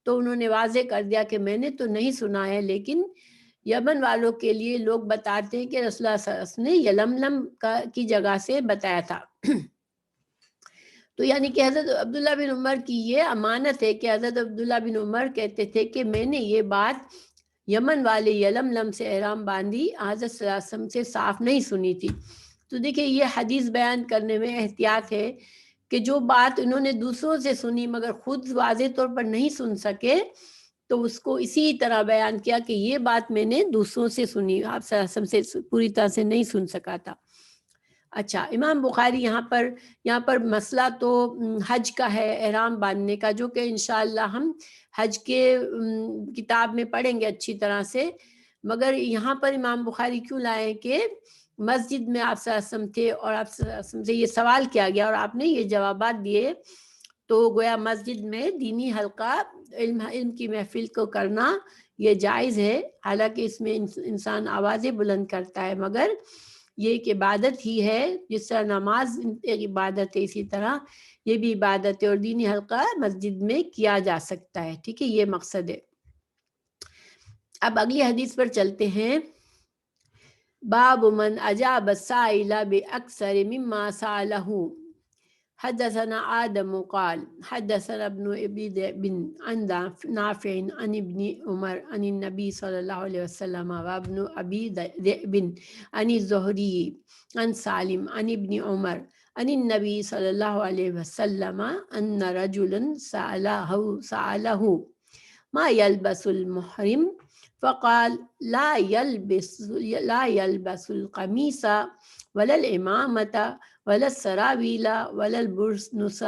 Speaker 1: تو انہوں نے واضح کر دیا کہ میں نے تو نہیں سنا ہے، لیکن یمن والوں کے لیے لوگ بتاتے ہیں کہ رسول اللہ صلی اللہ علیہ وسلم نے یلملم کی جگہ سے بتایا تھا. تو یعنی کہ حضرت عبداللہ بن عمر کی یہ امانت ہے کہ حضرت عبداللہ بن عمر کہتے تھے کہ میں نے یہ بات یمن والے یلملم سے احرام باندھی حضرت صلی اللہ علیہ وسلم سے صاف نہیں سنی تھی. تو دیکھیں یہ حدیث بیان کرنے میں احتیاط ہے کہ جو بات انہوں نے دوسروں سے سنی مگر خود واضح طور پر نہیں سن سکے، تو اس کو اسی طرح بیان کیا کہ یہ بات میں نے دوسروں سے سنی، آپ صلی اللہ علیہ وسلم سے پوری طرح سے نہیں سن سکا تھا. اچھا، امام بخاری یہاں پر مسئلہ تو حج کا ہے، احرام باندھنے کا، جو کہ انشاءاللہ ہم حج کے کتاب میں پڑھیں گے اچھی طرح سے. مگر یہاں پر امام بخاری کیوں لائے کہ مسجد میں آپ صلی اللہ علیہ وسلم تھے اور آپ صلی اللہ علیہ وسلم سے یہ سوال کیا گیا اور آپ نے یہ جوابات دیے، تو گویا مسجد میں دینی حلقہ علم کی محفل کو کرنا یہ جائز ہے. حالانکہ اس میں انسان آوازیں بلند کرتا ہے، مگر یہ ایک عبادت ہی ہے. جس طرح نماز ایک عبادت ہے، اسی طرح یہ بھی عبادت ہے، اور دینی حلقہ مسجد میں کیا جا سکتا ہے. ٹھیک ہے، یہ مقصد ہے. اب اگلی حدیث پر چلتے ہیں. باب من اجاب السائل باکثر مما سالہ. حدثنا آدم قال حدثنا ابن ابی ذئب عن نافع عن ابن عمر عن النبی صلی اللہ علیہ وسلم وابن ابی ذئب عن الزہری عن سالم عن ابن عمر عن النبی صلی اللہ علیہ وسلم ان رجلا سألہ ما يلبس المحرم فقال لا يلبس القميص ولا الإمامة ولا السراويل ولا البرنس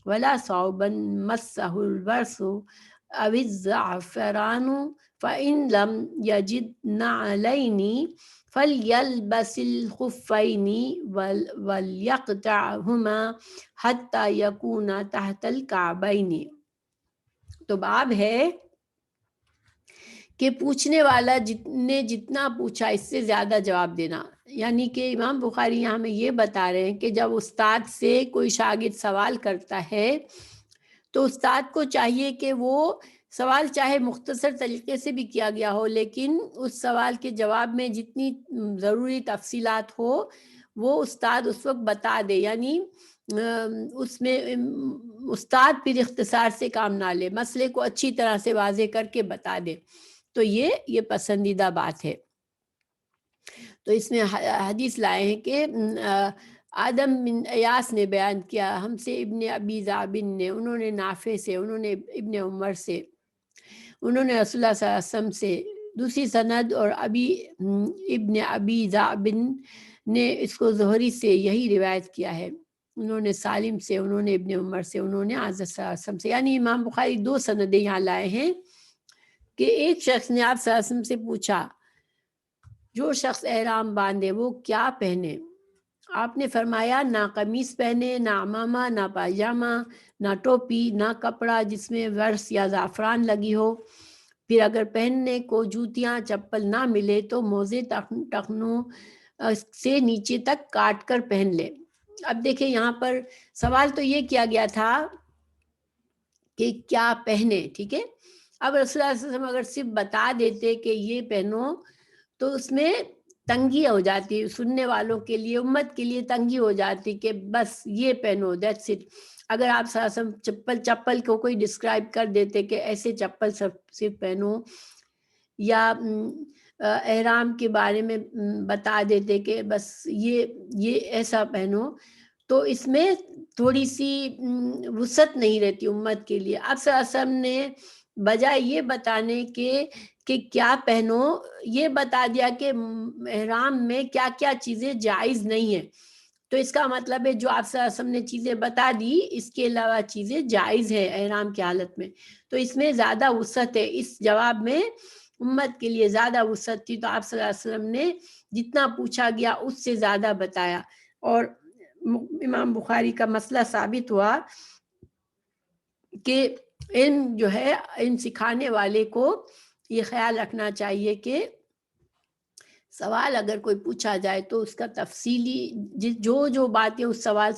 Speaker 1: ولا ثوبا مسه البرص أو الزعفران فإن لم يجد نعلين فليلبس الخفين وليقطعهما حتى يكون تحت الكعبين. تو باب ہے کہ پوچھنے والا نے جتنا پوچھا اس سے زیادہ جواب دینا. یعنی کہ امام بخاری یہاں ہمیں یہ بتا رہے ہیں کہ جب استاد سے کوئی شاگرد سوال کرتا ہے تو استاد کو چاہیے کہ وہ سوال چاہے مختصر طریقے سے بھی کیا گیا ہو، لیکن اس سوال کے جواب میں جتنی ضروری تفصیلات ہو وہ استاد اس وقت بتا دے. یعنی اس میں استاد پھر اختصار سے کام نہ لے، مسئلے کو اچھی طرح سے واضح کر کے بتا دے. تو یہ پسندیدہ بات ہے. تو اس میں حدیث لائے ہیں کہ آدم بن ایاس نے بیان کیا ہم سے، ابن ابی ذئب نے، انہوں نے نافع سے، انہوں نے ابن عمر سے، انہوں نے رسول اللہ صلی اللہ علیہ وسلم سے. دوسری سند اور ابن ابی ذئب نے اس کو زہری سے یہی روایت کیا ہے. انہوں نے سالم سے، انہوں نے ابن عمر سے، انہوں نے حضرت صلی اللہ علیہ وسلم سے. یعنی امام بخاری 2 سندیں یہاں لائے ہیں کہ ایک شخص نے آپ صلی اللہ علیہ وسلم سے پوچھا جو شخص احرام باندھے وہ کیا پہنے. آپ نے فرمایا نہ قمیص پہنے، نہ عمامہ، نہ پاجامہ، نہ ٹوپی، نہ کپڑا جس میں ورس یا زعفران لگی ہو. پھر اگر پہننے کو جوتیاں چپل نہ ملے تو موزے ٹخنوں سے نیچے تک کاٹ کر پہن لے. اب دیکھیں یہاں پر سوال تو یہ کیا گیا تھا کہ کیا پہنے. ٹھیک ہے، اب رسول اللہ صلی اللہ علیہ وسلم اگر صرف بتا دیتے کہ یہ پہنو تو اس میں تنگی ہو جاتی، سننے والوں کے لیے، امت کے لیے تنگی ہو جاتی کہ بس یہ پہنو، دیٹس اٹ. اگر آپ صلی اللہ علیہ وسلم چپل کو کوئی ڈسکرائب کر دیتے کہ ایسے چپل صرف پہنو، یا احرام کے بارے میں بتا دیتے کہ بس یہ ایسا پہنو، تو اس میں تھوڑی سی وسعت نہیں رہتی امت کے لیے. آپ صلی اللہ علیہ وسلم نے بجائے یہ بتانے کہ کیا پہنو، یہ بتا دیا کہ احرام میں کیا کیا چیزیں جائز نہیں ہیں. تو اس کا مطلب ہے جو آپ صلی اللہ علیہ وسلم نے چیزیں بتا دی اس کے علاوہ چیزیں جائز ہیں احرام کی حالت میں. تو اس میں زیادہ وسعت ہے، اس جواب میں امت کے لیے زیادہ وسعت تھی. تو آپ صلی اللہ علیہ وسلم نے جتنا پوچھا گیا اس سے زیادہ بتایا. اور امام بخاری کا مسئلہ ثابت ہوا کہ علم جو ہے، علم سکھانے والے کو یہ خیال رکھنا چاہیے کہ سوال اگر کوئی پوچھا جائے تو اس کا تفصیلی جو باتیں اس سوال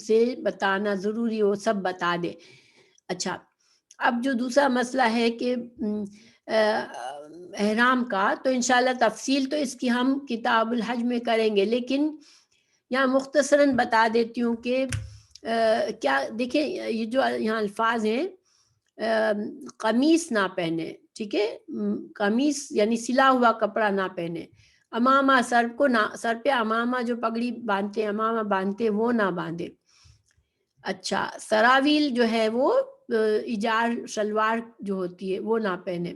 Speaker 1: سے بتانا ضروری ہو سب بتا دے. اچھا، اب جو دوسرا مسئلہ ہے کہ احرام کا، تو انشاءاللہ تفصیل تو اس کی ہم کتاب الحج میں کریں گے، لیکن یہاں مختصراً بتا دیتی ہوں کہ کیا دیکھیں یہ جو یہاں الفاظ ہیں، قمیص نہ پہنے. ٹھیک ہے، قمیص یعنی سلا ہوا کپڑا نہ پہنے. امامہ سر پہ امامہ جو پگڑی باندھتے ہیں، امامہ باندھتے وہ نہ باندھے. اچھا، سراویل جو ہے وہ ایجار شلوار جو ہوتی ہے وہ نہ پہنے،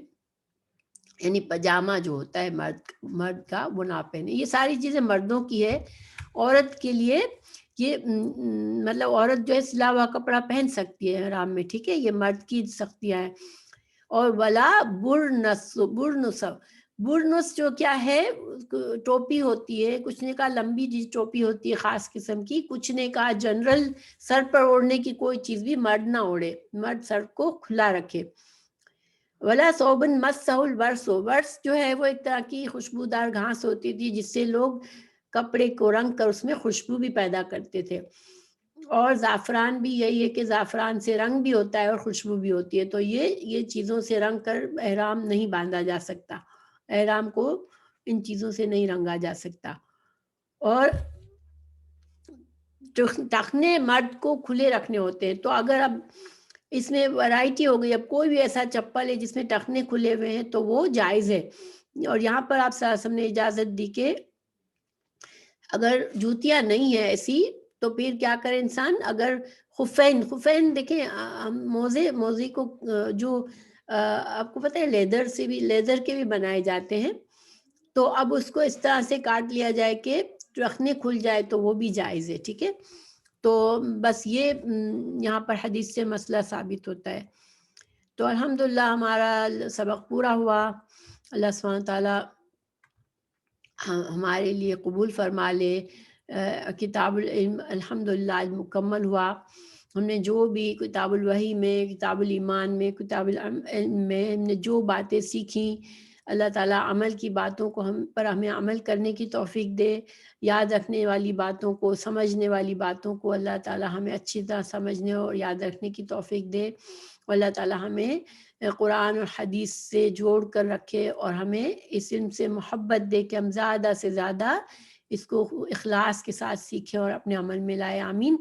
Speaker 1: یعنی پجامہ جو ہوتا ہے مرد کا وہ نہ پہنے. یہ ساری چیزیں مردوں کی ہے عورت کے لیے یہ مطلب عورت جو ہے سلا ہوا کپڑا پہن سکتی ہے احرام میں، ٹھیک ہے، یہ مرد کی سختیاں ہیں. اور ولا برنس جو کیا ہے ٹوپی ہوتی ہے، کچھ نے کہا لمبی چیز ٹوپی ہوتی ہے خاص قسم کی، کچھ نے کہا جنرل سر پر اوڑھنے کی کوئی چیز بھی مرد نہ اوڑھے، مرد سر کو کھلا رکھے. ولا صوبن مسہ الورس، ورس جو ہے وہ ایک طرح کی خوشبودار گھاس ہوتی تھی جس سے لوگ کپڑے کو رنگ کر اس میں خوشبو بھی پیدا کرتے تھے. اور زعفران بھی یہی ہے کہ زعفران سے رنگ بھی ہوتا ہے اور خوشبو بھی ہوتی ہے. تو یہ چیزوں سے رنگ کر احرام نہیں باندھا جا سکتا، احرام کو ان چیزوں سے نہیں رنگا جا سکتا. اور ٹخنے مرد کو کھلے رکھنے ہوتے ہیں. تو اگر اب اس میں ورائٹی ہو گئی، اب کوئی بھی ایسا چپل ہے جس میں ٹخنے کھلے ہوئے ہیں تو وہ جائز ہے. اور یہاں پر آپ صلی اللہ علیہ وسلم نے اجازت دی کہ اگر جوتیاں نہیں ہیں ایسی تو پھر کیا کرے انسان، اگر خفین دیکھیں موزے کو جو آپ کو پتہ ہے لیدر کے بھی بنائے جاتے ہیں، تو اب اس کو اس طرح سے کاٹ لیا جائے کہ رکھنے کھل جائے تو وہ بھی جائز ہے، ٹھیک ہے. تو بس یہ یہاں پر حدیث سے مسئلہ ثابت ہوتا ہے. تو الحمدللہ ہمارا سبق پورا ہوا. اللہ سبحانہ تعالیٰ ہمارے لیے قبول فرما لے. کتاب العلم الحمدللہ مکمل ہوا. ہم نے جو بھی کتاب الوحی میں، کتاب الایمان میں، کتاب العلم میں ہم نے جو باتیں سیکھیں، اللہ تعالیٰ عمل کی باتوں کو ہمیں عمل کرنے کی توفیق دے. یاد رکھنے والی باتوں کو، سمجھنے والی باتوں کو اللہ تعالیٰ ہمیں اچھی طرح سمجھنے اور یاد رکھنے کی توفیق دے. اللہ تعالیٰ ہمیں قرآن اور حدیث سے جوڑ کر رکھے اور ہمیں اس علم سے محبت دے کہ ہم زیادہ سے زیادہ اس کو اخلاص کے ساتھ سیکھیں اور اپنے عمل میں لائے. آمین.